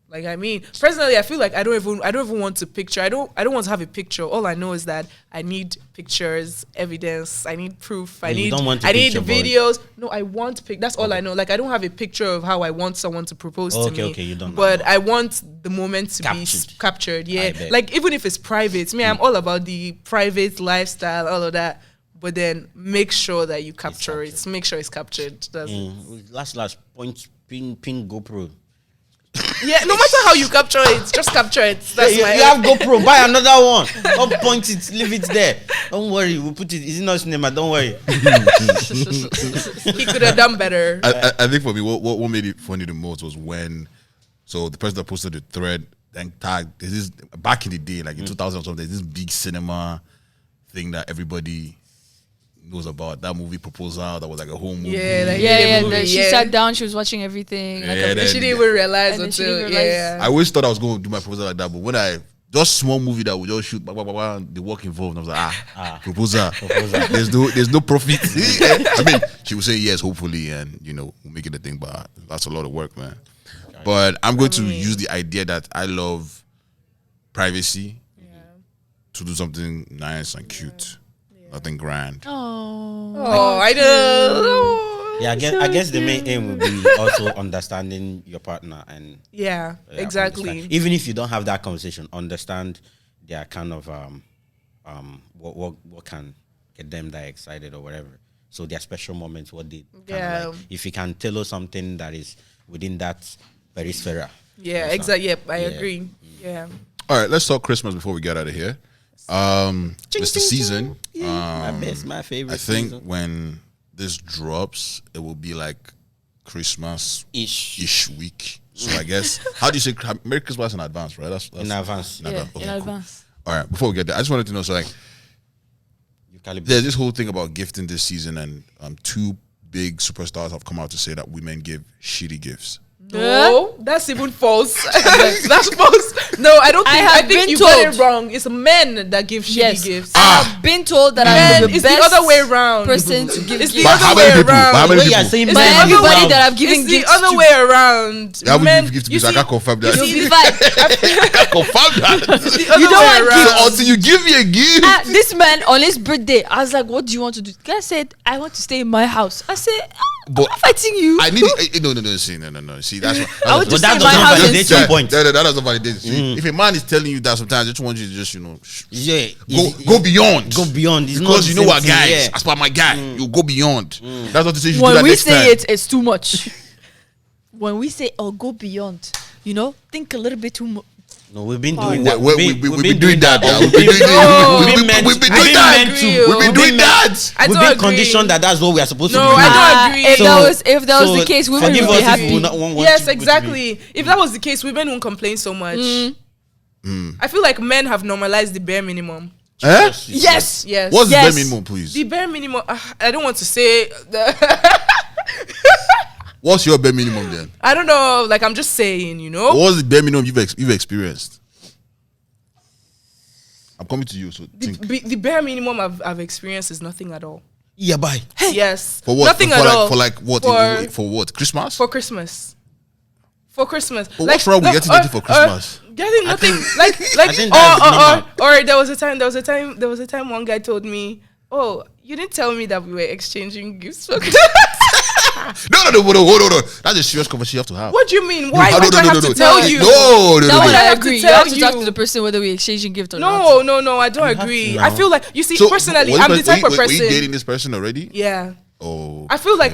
Like, I mean, personally, I feel like I don't even want to picture. I don't want to have a picture. All I know is that I need pictures, evidence. I need proof. I need videos. No, I want That's all I know. Like, I don't have a picture of how I want someone to propose to me. Okay, you don't. But I want the moment to be captured. Yeah, like even if it's private. Me, I'm all about the private lifestyle, all of that. But then make sure that you capture it. Make sure it's captured. Last point. Pin GoPro. Yeah, no matter how you capture it, just capture it. That's you have GoPro, buy another one. Don't point it, leave it there. Don't worry, we'll put it. Is it not cinema? Don't worry. He could have done better. I think for me, what made it funny the most was when, so the person that posted the thread then tagged. There's this back in the day, like in 2000 or something. There's this big cinema thing that everybody knows about, that movie Proposal. That was like a whole movie. She sat down, she was watching everything. She didn't even realize until I always thought I was going to do my proposal like that, but when I just small movie that we just shoot, the work involved, I was like, proposal. There's no profit. I mean, she would say yes, hopefully, and we'll make it a thing, but that's a lot of work, man. But I'm going to use the idea that I love privacy to do something nice and cute. Nothing grand. Oh, I know. Yeah, I guess the main aim would be also understanding your partner and exactly. Understand. Even if you don't have that conversation, understand their kind of what can get them that excited or whatever. So their special moments, what they like. If you can tell us something that is within that perisphere. Yeah, exactly. Yep, I agree. Yeah. All right, let's talk Christmas before we get out of here. It's the season. My favorite. I think season. when this drops, it will be like Christmas-ish week. So I guess, how do you say Merry Christmas in advance, right? That's in advance. In advance. Cool. All right, before we get there, I just wanted to know, so like, there's this whole thing about gifting this season, and two big superstars have come out to say that women give shitty gifts. No, that's even false. That's false. No, I don't think. I think you got it wrong. It's men that give shitty gifts. I have been told that I'm the best the other way around. Person to give it's gifts. The other way around. How many people? But everybody that I've given gifts to. It's the other way around. Men, you see, I can't confirm that. You'll be fine. I can't confirm that. You don't want gifts until you give me a gift. This man on his birthday, I was like, "What do you want to do?" The guy said, "I want to stay in my house." I said, but I'm not fighting you. I need no. See, that's what. I want to stay that in my house. validate your point. That doesn't validate. See, if a man is telling you that, sometimes I just want you to just go beyond. Go beyond. It's because not what, guys. As per my guy, you go beyond. That's not to say you do that when we next say time. it's too much. When we say go beyond, think a little bit too much. No, we've been doing that. We've been doing that. We've been doing that. We've been doing that. We've been conditioned that that's what we are supposed to do. No, I don't agree. If that was the case, women would be happy. Yes, exactly. If that was the case, women won't complain so much. I feel like men have normalized the bare minimum. Yes. What's the bare minimum, please? The bare minimum. I don't want to say. What's your bare minimum then? I don't know. Like, I'm just saying, What's the bare minimum you've experienced? I'm coming to you. So the bare minimum I've experienced is nothing at all. Yeah, bye. Yes. For what? Nothing at all. For like what? For what? Christmas? For Christmas. For Christmas. But what's wrong with getting nothing for Christmas? Getting nothing. Or there was a time one guy told me, "Oh, you didn't tell me that we were exchanging gifts for Christmas." No, hold on. That's a serious conversation you have to have. What do you mean? Why do I have to tell you? No. I agree. You have to talk to the person whether we're exchanging gift or not. No, I don't agree. I feel like, you see, personally, I'm the type of person. Were you dating this person already? Yeah. Oh. I feel like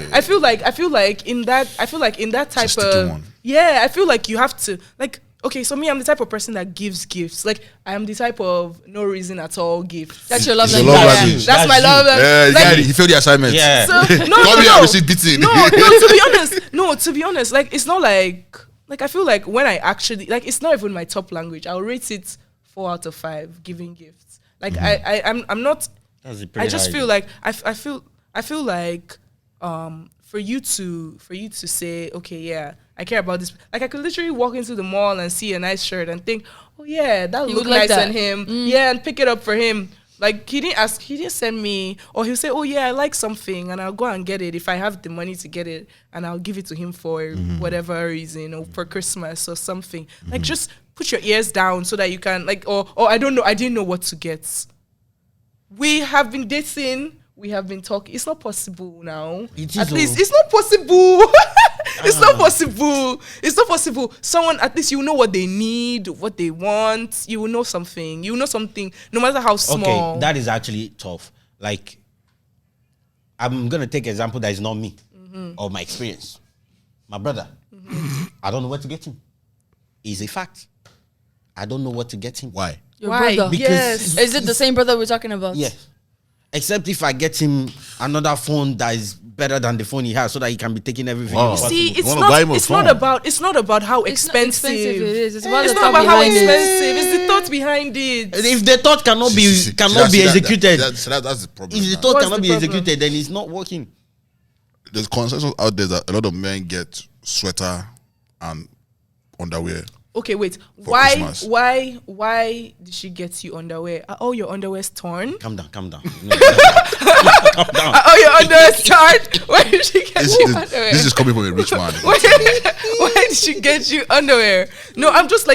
in that type of, yeah, I feel like you have to, like, okay, so me, I'm the type of person that gives gifts. Like, I am the type of no reason at all gifts. That's your love language. That's my love language. Yeah, he failed the assignment. Yeah. So, I received beating. No, to be honest, like, it's not like I feel like when I actually, like, it's not even my top language. I'll rate it 4 out of 5 giving gifts. Like, I'm not. I just feel like I feel like for you to say, okay, yeah, I care about this. Like, I could literally walk into the mall and see a nice shirt and think, oh yeah, that would look nice on him. Yeah, and pick it up for him. Like he didn't ask, he didn't send me, or he'll say, oh yeah, I like something, and I'll go and get it if I have the money to get it, and I'll give it to him for whatever reason, or for Christmas or something. Like just put your ears down so that you can or I don't know, I didn't know what to get. We have been dating, we have been talking. It's not possible now. At least it's not possible. It's not possible. It's not possible. Someone, at least you know what they need, what they want. You will know something. You will know something, no matter how small. Okay, that is actually tough. Like, I'm gonna take an example that is not me or my experience. My brother, I don't know what to get him. It's a fact. I don't know what to get him. Why? Your Why? brother. Yes. Is it the same brother we're talking about? Yeah. Except if I get him another phone that is better than the phone he has, so that he can be taking everything. Wow. See, You wanna buy him a phone? it's not about how It's not expensive. expensive it is. It's about It's the not thought about how behind it. expensive. It's the thought behind it. If the thought cannot be See, executed, that's the problem. if the now. thought What's cannot the be problem? executed, then it's not working. There's consensus out there that a lot of men get sweater and underwear. Okay, wait. For Why? Christmas. Why did she get you underwear? Are all your underwears torn? Calm down. Calm down. Are all your underwears torn? Why did she get you underwear? This is coming from a rich man. Why did she get you underwear? No, I'm just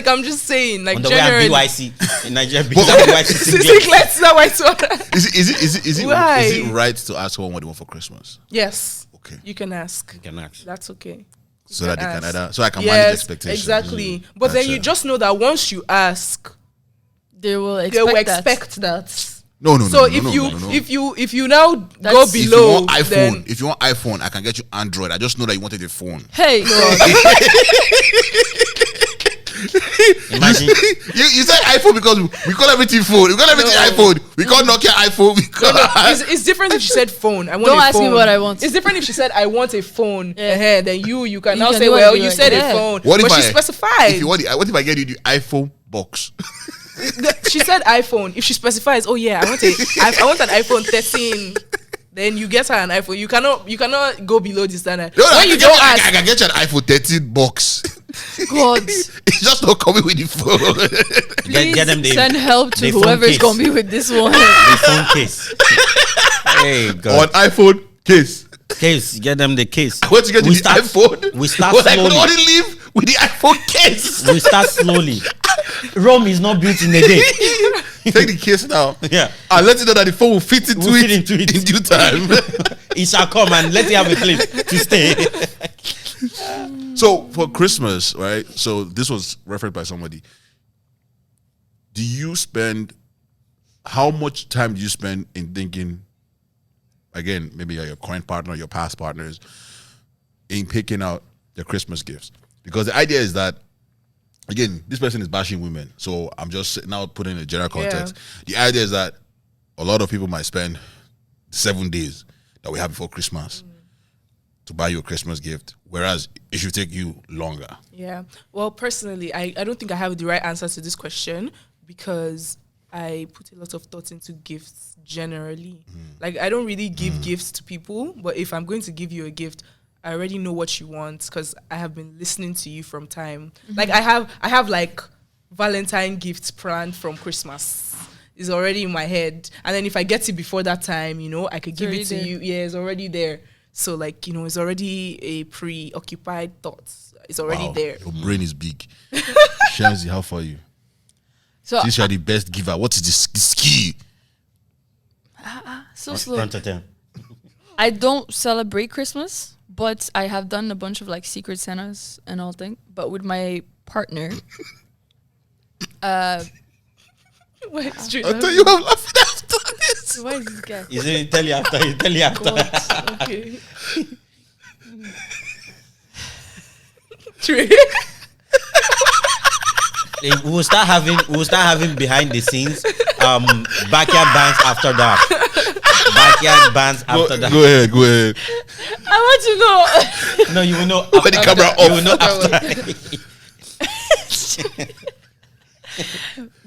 saying, like Underwear generally. and BYC in Nigeria. Because BYC Singlets, that white one. Is Why? it right to ask someone what they want for Christmas? Yes. Okay. You can ask. can ask. That's okay. So that they can ask. either, so I can manage Yes, expectations. exactly. But then you Gotcha. just know that once you ask, They will they will expect that. expect that. No. So no, if no, you no, no. if you now go That's- If you below, want iPhone, then if you want iPhone, I can get you Android. I just know that you wanted a phone. Hey, Imagine. you said iPhone because we call everything phone. We call everything iPhone. We call Nokia iPhone. We call it's different if she said phone. I want Don't a ask me phone. what I want. It's different if she said I want a phone. Yeah. Then you can You now can say, do what well, you you like. said Yeah. a phone, What but if she I specified. what if I get you the iPhone box? She said iPhone. If she specifies, oh yeah, I want an iPhone 13. Then you get her an iPhone. You cannot go below the standard. No, When you don't I ask, can get you an iPhone 13 box. God, It's just not coming with the phone. please get them the- send help to the phone whoever's case. gonna be with this one. The phone case. Hey Or God. an iPhone case. Case. Get them the case. I want to get you the iPhone. We start But I could slowly. only live with the iPhone case. We start slowly. Rome is not built in a day. Take the case now. Yeah. And let you know that the phone will fit into, Will it, fit into it. in due time. It shall come and let it have a place to stay. So for Christmas, right? So this was referred by somebody. Do you spend, how much time do you spend in thinking, again, maybe your current partner, your past partners, in picking out their Christmas gifts? Because the idea is that, again, this person is bashing women. So I'm just now putting in a general context. The idea is that a lot of people might spend 7 days that we have before Christmas to buy you a Christmas gift, whereas it should take you longer. yeah. Well, personally, I don't think I have the right answer to this question because I put a lot of thought into gifts generally. Like I don't really give gifts to people, but if I'm going to give you a gift, I already know what you want because I have been listening to you from time. Like I have like Valentine gifts planned from Christmas. It's already in my head. And then if I get it before that time, I could give it to already you. Yeah, it's already there. So like, it's already a preoccupied thought. It's already Wow, there. your brain is big. Shamsi, how far are you? So Since you are the best giver, what is the ski? so slow. Front of them. I don't celebrate Christmas, but I have done a bunch of like secret Santas and all thing. But with my partner, Why is it I thought you were laughing after this. why is this guy? Is it tell you after? He tell you after. Okay. True. We will start having behind the scenes backyard bands after that. Backyard bands after that. Go ahead. I want to know. No, you will know When the camera you will off. know after.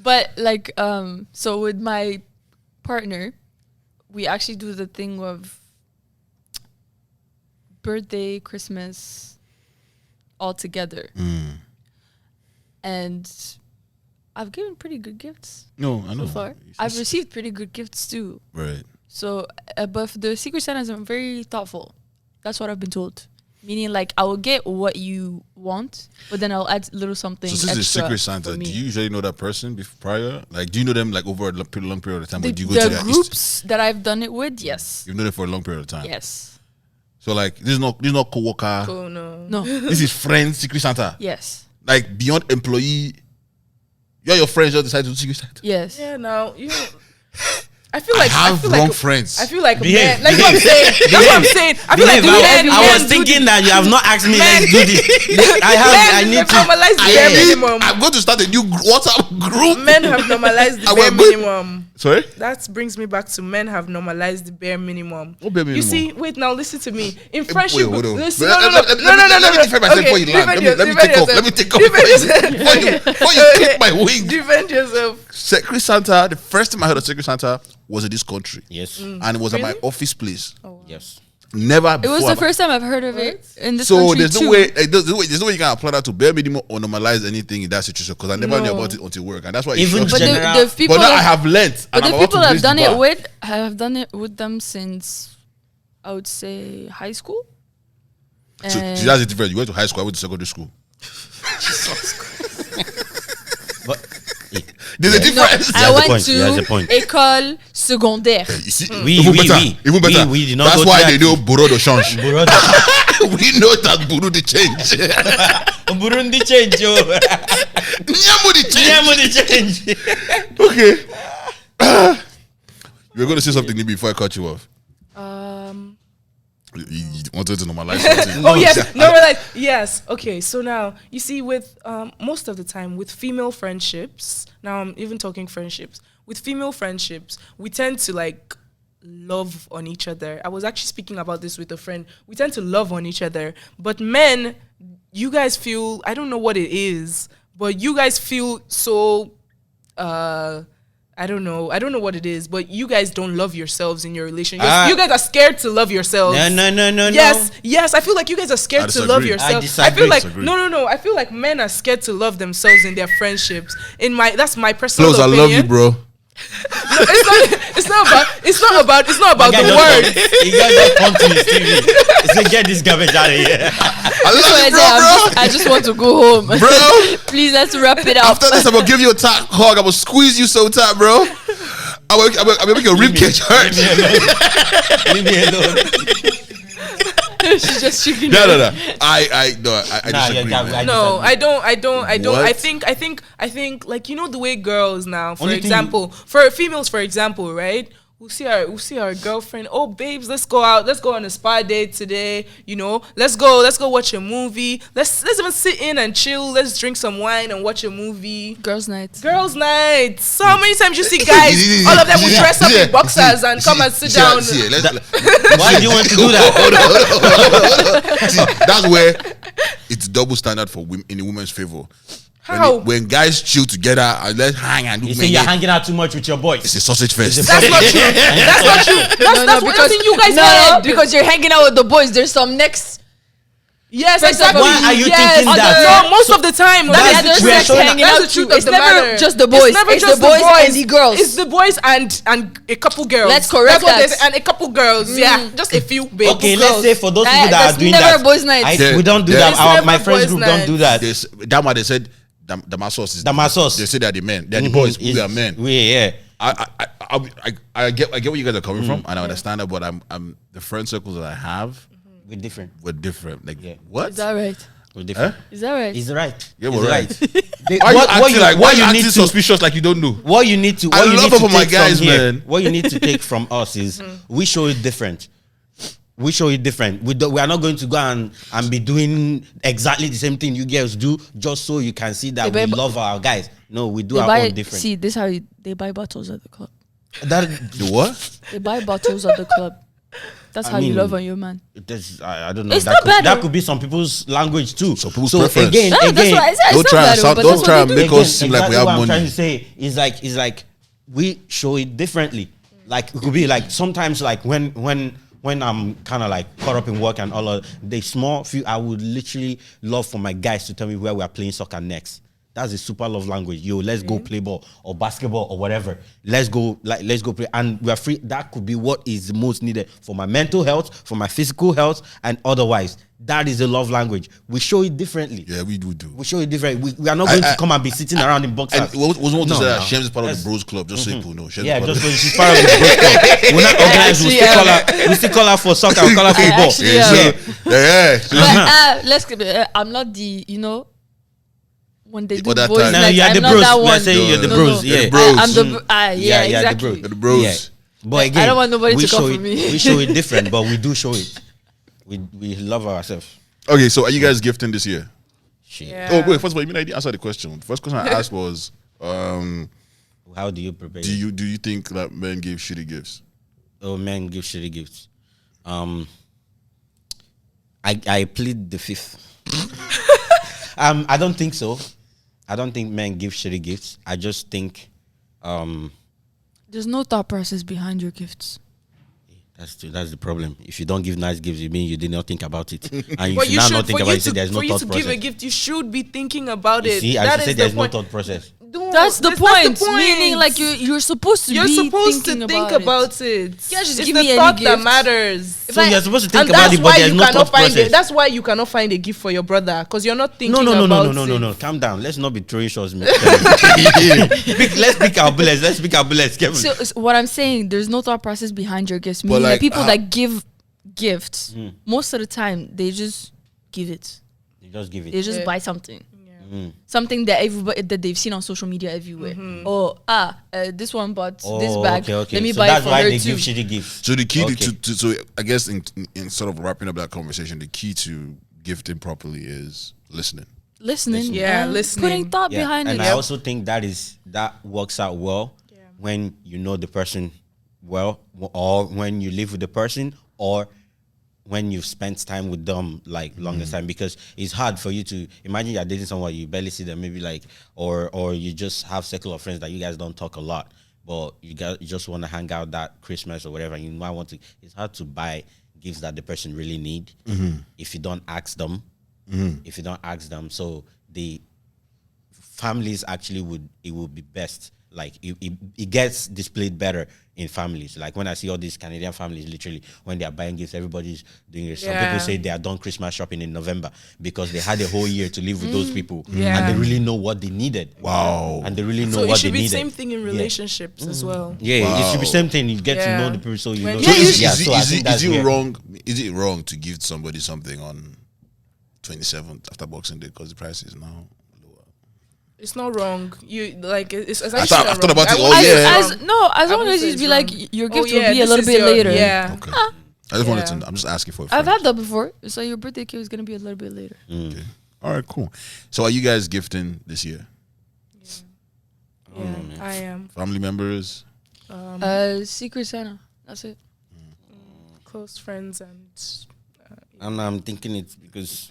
But like, so with my partner, we actually do the thing of birthday, Christmas, all together. And I've given pretty good gifts No, I know. so far. I've received pretty good gifts too. Right. So, but the Secret Santa is very thoughtful. That's what I've been told. Meaning, like, I will get what you want, but then I'll add little something. So since it's extra Secret Santa, for me. do you usually know that person prior? Like, do you know them like over a long period of time, or do you go The to their groups that I've done it with? Yes. You've known them for a long period of time. Yes. So like, this is not co-worker. Oh no. No. This is friends Secret Santa. Yes. Like beyond employee, you're your friends just decide to do Secret Santa. Yes. Yeah, now you. I feel like I have feel wrong like, friends. I feel like Behave, men. Like what I'm saying. That's what I'm saying. I feel like I was men thinking that you have not asked me. Let's do this. I need to. normalize the bare minimum. I'm going to start a new WhatsApp group. Men have normalized the I bare will go- minimum. Sorry? That brings me back to men have normalized the bare minimum. What bare You minimum? see, wait now, listen to me. In friendship, hold on. listen, Let me defend myself before you land. Let me take off. Let me take off before you clip my wing. Defend yourself. Secret Santa, the first time I heard of Secret Santa was in this country. Yes. And it was at my office place. Yes. Never It was before. the first time I've heard of it in this So country there's too. no way, there's no way you can apply that to bare minimum or normalize anything in that situation, because I never knew about it until work, and that's why it Even shocks But me. general- the people But now I that- have learnt, But and I'm the about people to I've raise done the it bar. with, I have done it with them since, I would say, high school. So And that's the difference. You went to high school, I went to secondary school. But There's a difference. I has a went point, he has a point. to école secondaire. You see, Oui, even oui, better. oui. Even better. We did not That's go to why that. they know Bureau de change. We know that Bureau de change. Burundi change, yo. Nyamu de change. Nyamu the change. Okay. You were going to say something Nimi, before I cut you off. You wanted to normalize something. Oh yes, no, we're like yes. Okay, so now you see, with most of the time with female friendships. Now I'm even talking friendships. With female friendships, we tend to like love on each other. I was actually speaking about this with a friend. We tend to love on each other, but men, you guys feel, I don't know what it is, but you guys feel so. I don't know what it is, but you guys don't love yourselves in your relationship. You guys are scared to love yourselves. No. Yes. I feel like you guys are scared to love disagree. yourselves. I I feel like disagree. no. I feel like men are scared to love themselves in their friendships. That's my personal Close, I opinion. love you, bro. It's not about the words. You guys just come to his TV. He said, get this garbage out of here. I So love you, bro. I just want to go home. Bro. Please, let's wrap it up. After this, I'm gonna give you a tight hug. I'm gonna squeeze you so tight, bro. I'm gonna make your ribcage hurt. Leave me alone. She's just shaking. No. I disagree. yeah, man. No, I don't. What? I think like, you know, the way girls now, for Only thing- example, for females, for example, right? We'll see our girlfriend. Oh, babes, let's go out. Let's go on a spa date today. You know, let's go watch a movie. Let's even sit in and chill. Let's drink some wine and watch a movie. Girls' night. Girls' night. So many times you see guys, all of them will dress up in boxers and come and sit down. Why do you want to do that? Hold on. See, that's where it's double standard for women in the women's favor. How? When guys chill together and let's hang and do You say you're hanging out too much with your boys. it's a sausage fest. That's not true. That's not true. That's what I think you guys know. because you're hanging out with the boys. There's some next. Yes, First of exactly. all, Why are you Yes. thinking that? No, most of the time. The That other is we are sex showing- hanging that's out the truth too. of It's the never matter. just the boys. It's never It's just the boys and the girls. It's the boys and a couple girls. Let's correct That's what they that. say, and a couple girls. Yeah, just a few babes. Okay, let's say for those people that That's are doing never that, boys' night. Yeah. we don't do Yeah. that. It's My never friends boys' group don't do that. That one they said Damasos is Damasos. They say they're the men. They're the boys. We are men. Yeah. I get where you guys are coming from, and I understand that. But I'm the friend circles that I have We're different. were different. Like Yeah. what? Is that right? We're different. Is that right? He's right. Yeah, He's we're right. What Why you acting like? Why you need acting to suspicious like you don't know? what you need to I what you love need it to for my take guys, from here, man. what you need to take from us is we show it different. We show it different. We are not going to go and be doing exactly the same thing you girls do just so you can see that They we buy- love our guys. No, we do They our buy own different. See, this is how they buy bottles at the club. That The what? They buy bottles at the club. That's I how you mean, love on your man. I don't know. It's that not could, bad, that though. could be some people's language too. Some people's so preference. again, No, that's what I said. Don't It's try not and bad, sound- but don't that's try what and they do. make us seem like we have what I'm money. trying to say is like we show it differently. Like it could be like sometimes like when I'm kind of like caught up in work and all of the small few, I would literally love for my guys to tell me where we are playing soccer next. That's a super love language. Yo, let's go play ball or basketball or whatever. Let's go play. And we are free. That could be what is most needed for my mental health, for my physical health, and otherwise. That is a love language. We show it differently. Yeah, we do. We show it differently. We are not going to come and be sitting around in boxers. And was one to say that Shems is part of the Bros Club, just so people know. Yeah, just so she's part of the Bros Club. We're not organized. We still call her for soccer. We call her football. Yeah. Let's. I'm not the when they do that boys time. night. You're I'm the not bros. that We're one. saying you're the bros. You're the Yeah. bros. I'm the exactly. The The Bros. Yeah. But again, I don't want nobody we to come show for it, me. We show it different, but we do show it. We love ourselves. Okay, so are you guys gifting this year? Shit. Yeah. Oh wait, first of all, you mean I didn't answer the question. The first question I asked was, How do you prepare? do you think that men give shitty gifts? Oh, men give shitty gifts. I plead the fifth. I don't think so. I don't think men give shitty gifts. I just think There's no thought process behind your gifts. that's the problem. If you don't give nice gifts, you mean you did not think about it. And But if you now not think about it, there's no for you thought to process. give a gift, you should be thinking about You it. see, I That should is say the there's no point. thought process. No, That's the point. point. Meaning, like you're supposed to. You're be supposed to thinking think about about it. Yeah, just it's give the me any thought that gift. matters. So you're supposed to think And about that's it, but why there's you no cannot thought find it. process. That's why you cannot find a gift for your brother because you're not thinking No. about it. No. Calm down. Let's not be throwing shots. Let's pick our bullets. Kevin. So what I'm saying, there's no thought process behind your gifts. But Meaning like, that people that give gifts, most of the time they just give it. You just give it. They just Yeah. buy something. Something that everybody that they've seen on social media everywhere. This one bought this bag. Okay. Let me So buy that's it for why her they too. give shitty gifts. So the key Okay. so I guess in sort of wrapping up that conversation, the key to gifting properly is listening. Listening, Yeah, and listening. putting thought Yeah, behind and it. I also think that works out well when you know the person well, or when you live with the person, or when you've spent time with them like longest time, because it's hard for you to imagine you're dating someone you barely see them, maybe like or you just have circle of friends that you guys don't talk a lot, but you just want to hang out that Christmas or whatever. You might want to. It's hard to buy gifts that the person really need if you don't ask them. If you don't ask them, so the families actually would be best. Like it gets displayed better in families. Like when I see all these Canadian families, literally when they are buying gifts, everybody's doing it. Some people say they are done Christmas shopping in November because they had a whole year to live with those people, and they really know what they needed. Wow. And they really know So what it should they be needed. the same thing in relationships as well. Yeah, it should be Wow. same thing. You get to Yeah. know the people, so you When know. you- So Yeah, is it wrong? Is it wrong to give somebody something on 27th after Boxing Day because the price is now lower? It's not wrong. You like it's I thought about it all won't say year. it's wrong. As long wouldn't as say you it's be like wrong. your Oh, gift will yeah, be a this little is bit your- later. Yeah. Okay. I just wanted Yeah. to. I'm just asking for. A I've friend. had that before. So your birthday cake was gonna be a little bit later. Okay. All right. Cool. So are you guys gifting this year? Yeah, I am. Family members? Secret Santa. That's it. Close friends and And I'm thinking it because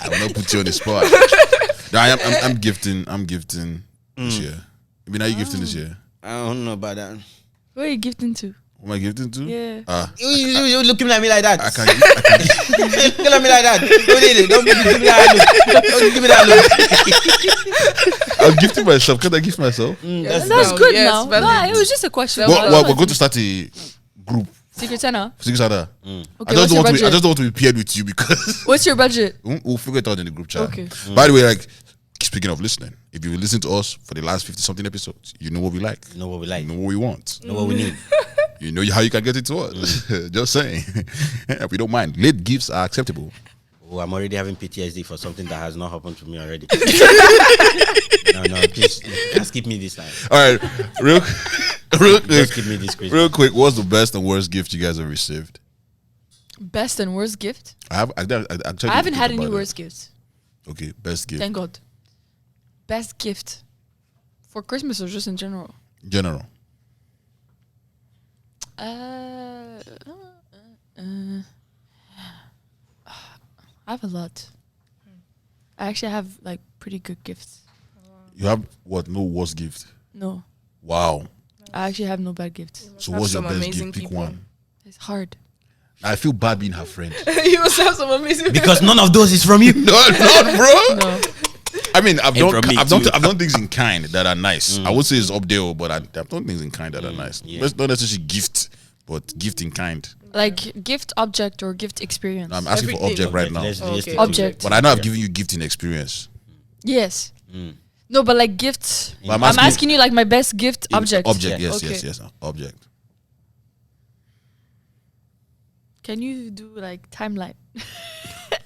I will not put you on the spot. No, I'm gifting. I'm gifting this year. I mean, are you gifting this year? I don't know about that. Who are you gifting to? Who am I gifting to? Yeah. You looking at me like that? I can't. Give, Looking at me like that. Don't need it. Don't give me that look. Don't give me that look. I'm gifting myself. Can I gift myself? That's No, good yes, now. valid. Nah, it was just a question. We're going to start a group. Secret Santa. Secret Santa. Okay, I just what's your don't want to. I budget? just don't want to be paired with you because What's your budget? we'll figure it out in the group chat. Okay. By the way, like speaking of listening, if you listen to us for the last 50 something episodes, you know what we like. You know what we like. You know what we want. You know what we need. You know how you can get it to us. Just saying. We don't mind. Late gifts are acceptable. Oh, I'm already having PTSD for something that has not happened to me already. No, please, just keep me this time. All right, real quick. Just keep me this Christmas. Real quick, what's the best and worst gift you guys have received? Best and worst gift? I I haven't had any worst gifts. Okay, best gift. Thank God. Best gift for Christmas or just in general? General. I have a lot. I actually have like pretty good gifts. You have what? No worst gift. No, Wow. I actually have no bad gifts. So have what's your some best amazing gift? Pick people. one. It's hard. I feel bad being her friend. you must have some amazing Because none of those is from you. No, bro. No, I mean, I've And from me too. done things in kind that are nice. I would say it's up there, but I've done things in kind that are nice. Yeah. But not necessarily gift, but gift in kind. Like gift object or gift experience. I'm asking for Everything. object right now. Okay. Object. But I know I've given you gift in experience. Yes. No, but like gift. But I'm I'm asking- asking you like my best gift object. Object, yes, Okay. yes. Object. Can you do like timeline?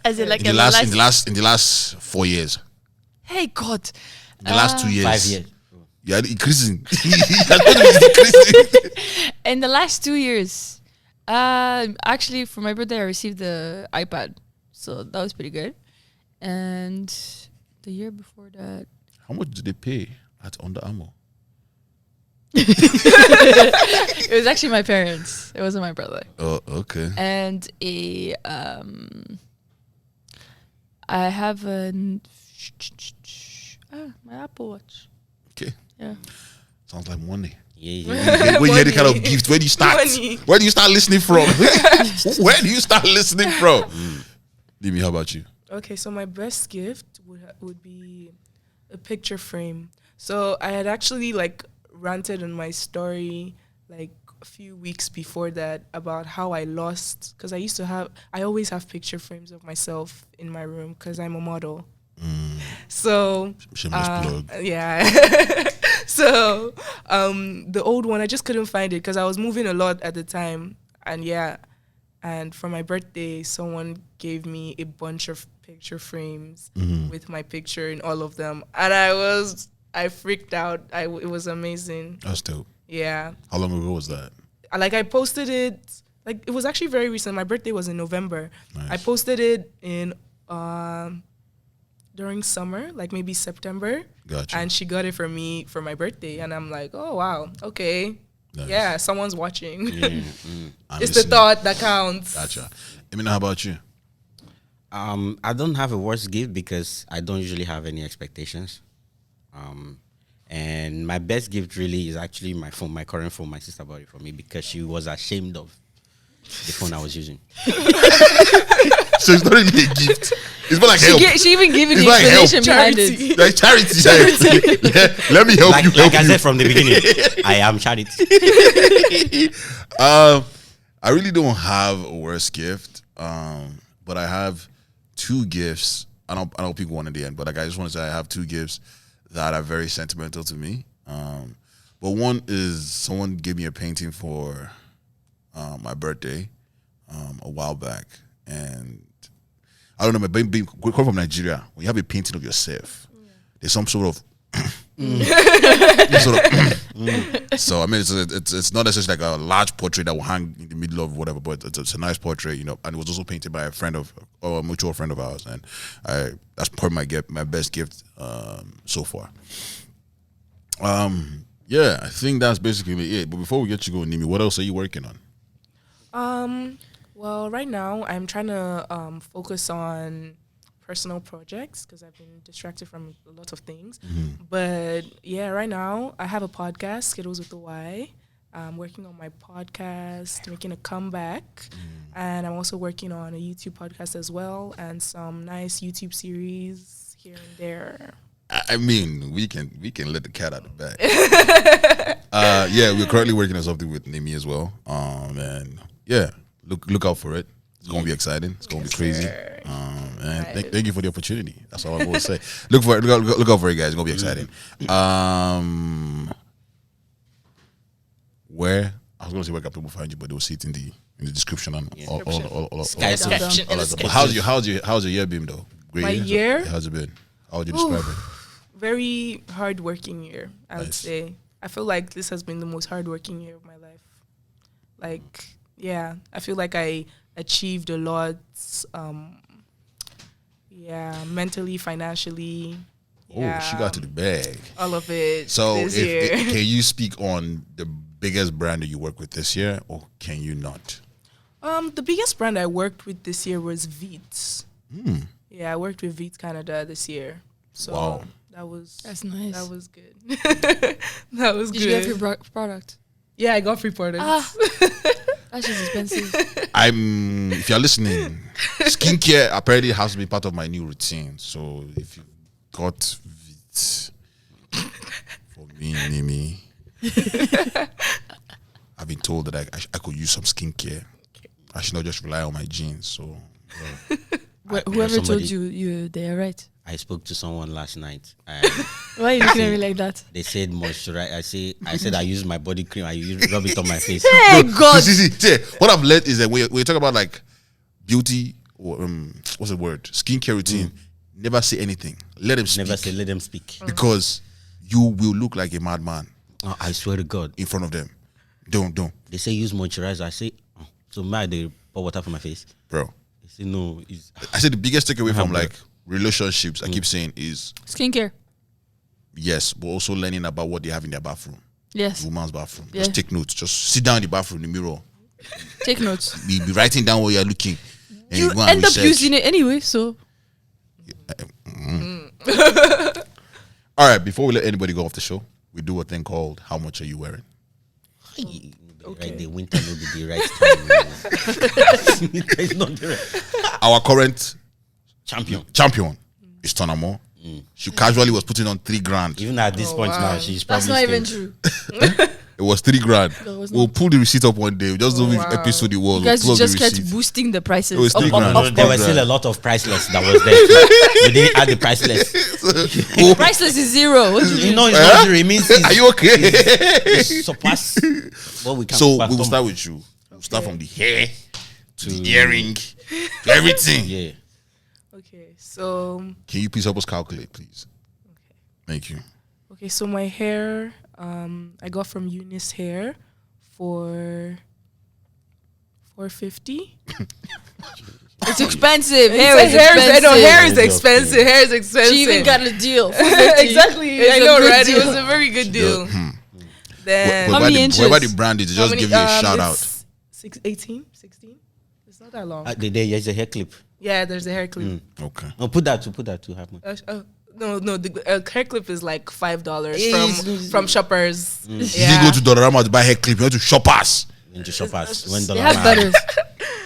As in like In the last 4 years. Hey God. In the last 2 years. 5 years. Yeah, increasing. Increasing. In the last 2 years, actually for my birthday I received the iPad, so that was pretty good. And the year before that, How much did they pay at Under Armour? it was actually my parents. It wasn't my brother. Oh, okay. And I have my Apple Watch. Okay. Yeah. Sounds like money. Yeah. When you hear the kind of gift, where do you start? Money. Where do you start listening from? Where do you start listening from? Nimi, how about you? Okay, so my best gift would be a picture frame. So I had actually like ranted on my story like a few weeks before that about how I lost, because I always have picture frames of myself in my room because I'm a model. So Shameless plug. yeah. So the old one, I just couldn't find it because I was moving a lot at the time, and for my birthday someone gave me a bunch of picture frames with my picture in all of them, and I freaked out. It was amazing. That's dope. Yeah. How long ago was that? I posted it, like, it was actually very recent. My birthday was in November. Nice. I posted it in during summer, like maybe September. Gotcha. And she got it for me for my birthday, and I'm like, oh wow, okay. Nice. Yeah, someone's watching. I'm It's the listening. thought that counts. Gotcha. Emina, how about you? I don't have a worst gift because I don't usually have any expectations. And my best gift really is actually my phone, my current phone. My sister bought it for me because she was ashamed of the phone I was using. So it's not really a gift. It's more like help. She even gave you It's the like help. explanation behind it. Charity. Like charity. Yeah, let me help Like, you. like Help I you. said from the beginning, I am charity. I really don't have a worst gift, but I have two gifts. I don't pick one in the end, but like I just want to say I have two gifts that are very sentimental to me. But one is someone gave me a painting for my birthday a while back, and I don't know, being coming from Nigeria, when you have a painting of yourself, there's some sort of So I mean, it's not necessarily like a large portrait that will hang in the middle of whatever, but it's a nice portrait, you know. And it was also painted by a mutual friend of ours, and that's probably my best gift so far. Yeah, I think that's basically it. But before we get you going, Nimi, what else are you working on? Well, right now I'm trying to focus on personal projects because I've been distracted from a lot of things. But yeah, right now I have a podcast, Skittles with the Y. I'm working on my podcast, making a comeback. And I'm also working on a YouTube podcast as well, and some nice YouTube series here and there. I mean, we can let the cat out of the bag. Yeah, we're currently working on something with Nimi as well. And yeah, look out for it. It's gonna be exciting. It's gonna be crazy. And thank you for the opportunity. That's all I will say. Look out for it, guys. It's gonna be exciting. Where I was gonna say where can people find you, but they will see it in the description and all Sky that. description. But how's your year been though? Great My year? year? Yeah, how's it been? How would you describe it? Very hardworking year, I would Nice. say. I feel like this has been the most hardworking year of my life. Like, yeah, I feel like I achieved a lot. Mentally, financially. Oh, she got to the bag. all of it. So, this year. can you speak on the biggest brand that you work with this year, or can you not? The biggest brand I worked with this year was Veets. Yeah, I worked with Veets Canada this year. So Wow. That's nice. that was good. That was Did good. you get free product? Yeah, I got free products. That's just expensive. If you're listening, skincare apparently has to be part of my new routine. So if you Got it. For me, Nimi. I've been told that I could use some skincare. I should not just rely on my genes. So, Whoever told you they're right. I spoke to someone last night. And Why are you looking at me like that? they said moisturize. I said I use my body cream. I rub it on my face. Hey God! See, what I've learned is that when you talk about like beauty or what's the word, skincare routine, never say anything. Let them speak. Never say, let them speak. Because you will look like a madman Oh, I swear to God. in front of them. Don't, They say use moisturizer. I say, oh, so they pour water for my face. bro. They say no. I said the biggest takeaway from bro. like relationships, I keep saying is Skincare. yes, but also learning about what they have in their bathroom, Yes. woman's bathroom. Yeah. Just take notes. Just sit down in the bathroom in the mirror. Take notes. Be writing down what you're looking. And You go and end up research. using it anyway, so All right, before we let anybody go off the show, we do a thing called How Much Are You Wearing? Right, the winter will be the right time. It's not the right. Our current Champion. is Tonamo. She casually was putting on $3,000. Even at this point now, she's probably that's not even still- true. It was $3,000. No, it was We'll not. pull the receipt up one day. We'll just do the episode it was. You guys we'll pull up just the kept receipt. boosting the prices. It was Up, $3,000. up, up, There up. were still a lot of priceless that was there. We didn't add the priceless. Priceless is zero. What do you You mean? know, it's not zero. It means Are you okay? it's surpass what we can. So we will fathom. start with you. We'll start from the hair to the earring to everything. Yeah. Okay, so Can you please help us calculate, please? Thank you. so my hair, I got from Eunice Hair for $450. It's expensive. Hair is Hair expensive. is expensive. Hair is expensive. She even got a deal. exactly. It's I a know, good right? deal. It was a very good deal. Then How many inches? Whatever the brand is, they just give you a shout out. 18, 16. It's not that long. There's a hair clip. Yeah, there's a hair clip. Okay. No, put that to have one. No, the hair clip is like $5 Easy. from Shoppers. You didn't go to Dollarama to buy hair clip. You went to Shoppers. Into shoppers. When They have better.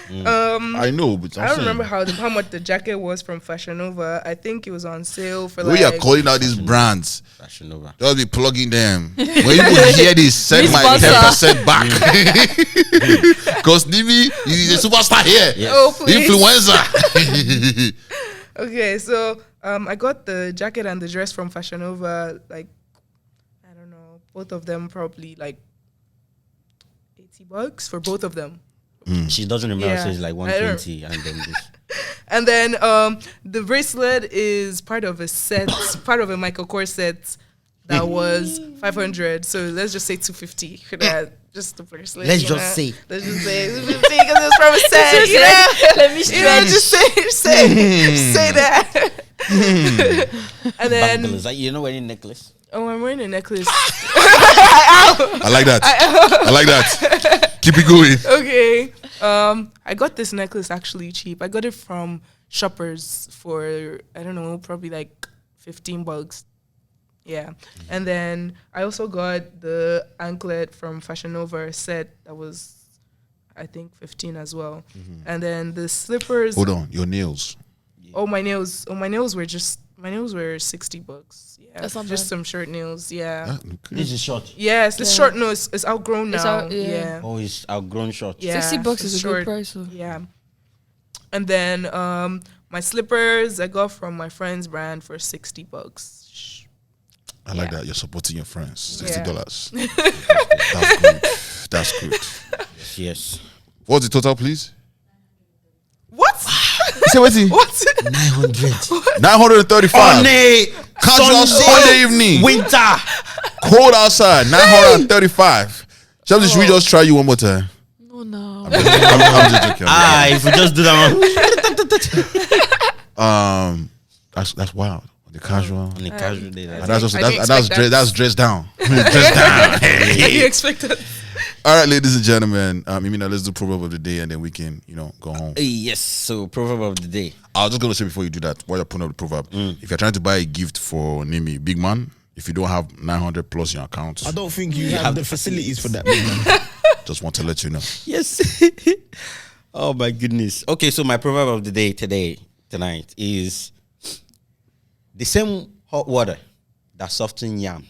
I know, but I don't remember how much the jacket was from Fashion Nova. I think it was on sale for We are like calling out these brands. Fashion over. Just be plugging them. When you hear this, send my Sponsor. 10% back. Because Nimi is a superstar here. Yes. Oh, please. Influencer. Okay, so I got the jacket and the dress from Fashion Nova. Like, I don't know, both of them probably like $80 for both of them. She doesn't remember, Yeah. so it's like I don't- 120 and then this. And then the bracelet is part of a set, part of a Michael Kors set that was 500. So let's just say 250 for that. Just the bracelet. Let's you just know? say. Let's just say 250 because it's from a set. You know? Let me You know, stretch. just say that. And then Bangles. Like, you know, wearing necklace. I'm wearing a necklace. I like that. I like that. Keep it going. Okay. I got this necklace actually cheap. I got it from Shoppers for, I don't know, probably like $15. Yeah. And then I also got the anklet from Fashion Nova set that was, I think, 15 as well. And then the slippers. Hold on. Your nails. My nails were $60. Yeah. That's not just bad. some short nails. Yeah. Okay. This is short. Yes, this Yeah. short nose is outgrown It's now. out- yeah. Yeah. Oh, it's outgrown short. Yeah, $60 it's is a short. good price. So. Yeah. And then my slippers I got from my friend's brand for $60. I like Yeah. that. You're supporting your friends. Yeah. $60. That's good. That's good. Yes. What's the total, please? What? Say what? What? 900. 935. Sunday. Casual Sunday evening. Winter. Cold outside. 935. Should we just try you one more time? No. I'm just joking. If we just do that one. That's wild. The casual. On a casual day. And Like, that's also I didn't that's expect that. that's dressed down. Dressed down. You expected? All right, ladies and gentlemen. Let's do proverb of the day and then we can, go home. yes. So, proverb of the day. I was just gonna say before you do that, while you're putting up the proverb, if you're trying to buy a gift for Nimi, big man, if you don't have 900 plus in your account, I don't think you have the facilities for that, big man. just want to let you know. Yes. Oh my goodness. Okay, so my proverb of the day tonight is the same Hot water that softens yam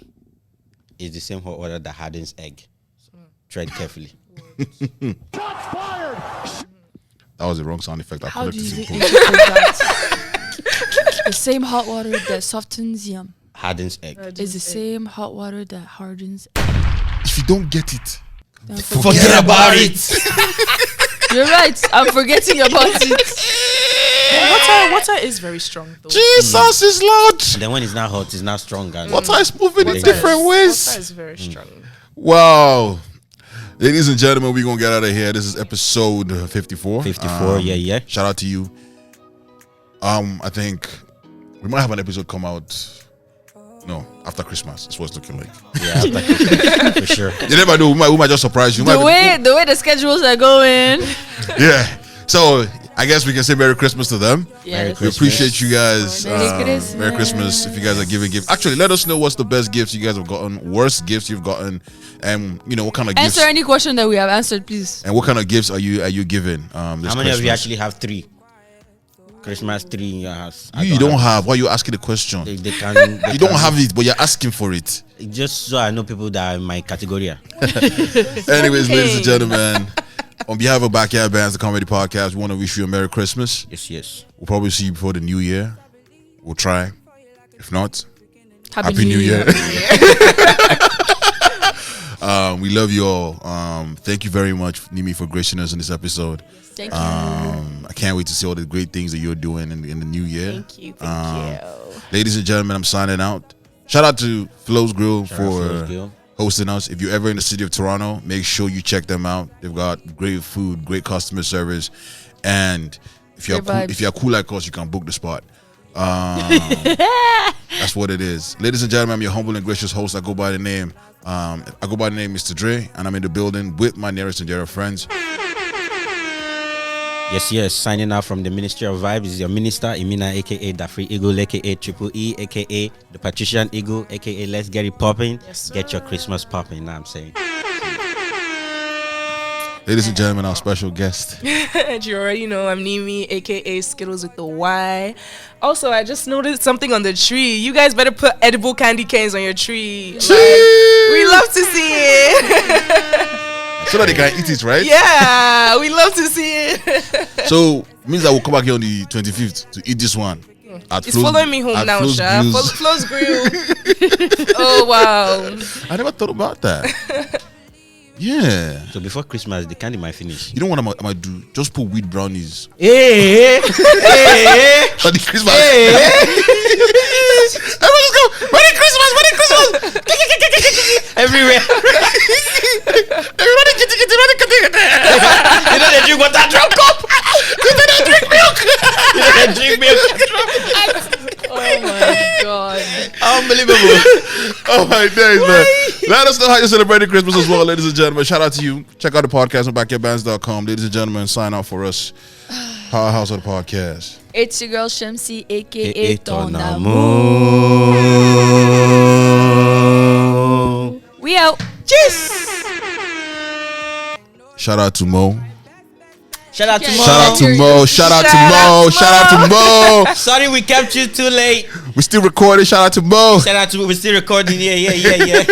is the same hot water that hardens egg. Tread carefully. That was the wrong sound effect. I How put do it you to think simple. the same hot water that softens yam Hardens egg. is the same hot water that hardens? If you don't get it, Then Forget about it. You're right. I'm forgetting about it. Water is very strong though. Jesus is Lord. And then when it's not hot, it's not strong. And Water is moving in Water different ways. Water is very strong. Wow. Ladies and gentlemen, we're going to get out of here. This is episode 54. 54, yeah. Shout out to you. I think we might have an episode come out. No, after Christmas. That's what it's looking like. Yeah, for sure. You never know. We might just surprise you. The way the schedules are going. Yeah. So I guess we can say Merry Christmas to them. Yes. We appreciate you guys. Merry Christmas. Merry Christmas. If you guys are giving gifts, actually, let us know what's the best gifts you guys have gotten, worst gifts you've gotten, and what kind of gifts. Answer any question that we have answered, please. And what kind of gifts are you giving? This How many Christmas? of you actually have 3 Christmas tree in your house? You don't have. Why are you asking the question? They can. You don't have it, but you're asking for it. Just so I know people that are in my category. Anyways, ladies and gentlemen, on behalf of Backyard Bands, the comedy podcast, we want to wish you a Merry Christmas. Yes. We'll probably see you before the New Year. We'll try. If not, Happy New Year. We love you all. Thank you very much, Nimi, for gracing us in this episode. Thank you. I can't wait to see all the great things that you're doing in the new year. Thank you. Thank you. Ladies and gentlemen, I'm signing out. Shout out to Flo's Grill for hosting us. If you're ever in the city of Toronto, make sure you check them out. They've got great food, great customer service, and if you're cool like us, you can book the spot. That's what it is. Ladies and gentlemen, I'm your humble and gracious host. I go by the name Mr. Dre, and I'm in the building with my nearest and dearest friends. Yes. Signing out from the Ministry of Vibes is your minister, Imina, aka the Free Eagle, aka Triple E, aka the Patrician Eagle, aka Let's Get It Popping. Yes, Get your Christmas popping, you know what I'm saying? Ladies and gentlemen, our special guest. And you already know I'm Nimi, aka Skittles with the Y. Also, I just noticed something on the tree. You guys better put edible candy canes on your tree. Like, we love to see it. So that they can eat it, right? Yeah, we love to see it. So means I will come back here on the 25th to eat this one. It's following me home now, Sha. Flo's Grill. Oh, wow. I never thought about that. Yeah. So before Christmas, the candy might finish. You know what I might do? Just put wheat brownies. Hey. For the Christmas. Everyone just go, Merry Christmas. Everywhere. Everybody get. You know they drink water, drop cup. You know they drink milk. You know they drink milk. Oh my god. Unbelievable. Oh my days, man. Let us know how you're celebrating Christmas as well, ladies and gentlemen. Shout out to you. Check out the podcast on backyardbands.com. Ladies and gentlemen, sign out for us. Powerhouse of the podcast. It's your girl Shamsi, aka Tonamu. We out. Cheers. Shout out to Mo. Shout out to Mo. Shout out to Mo. Shout out to Mo. Shout out to Mo. Sorry we kept you too late. We still recording. Shout out to Mo. Shout out to we're still recording. Yeah.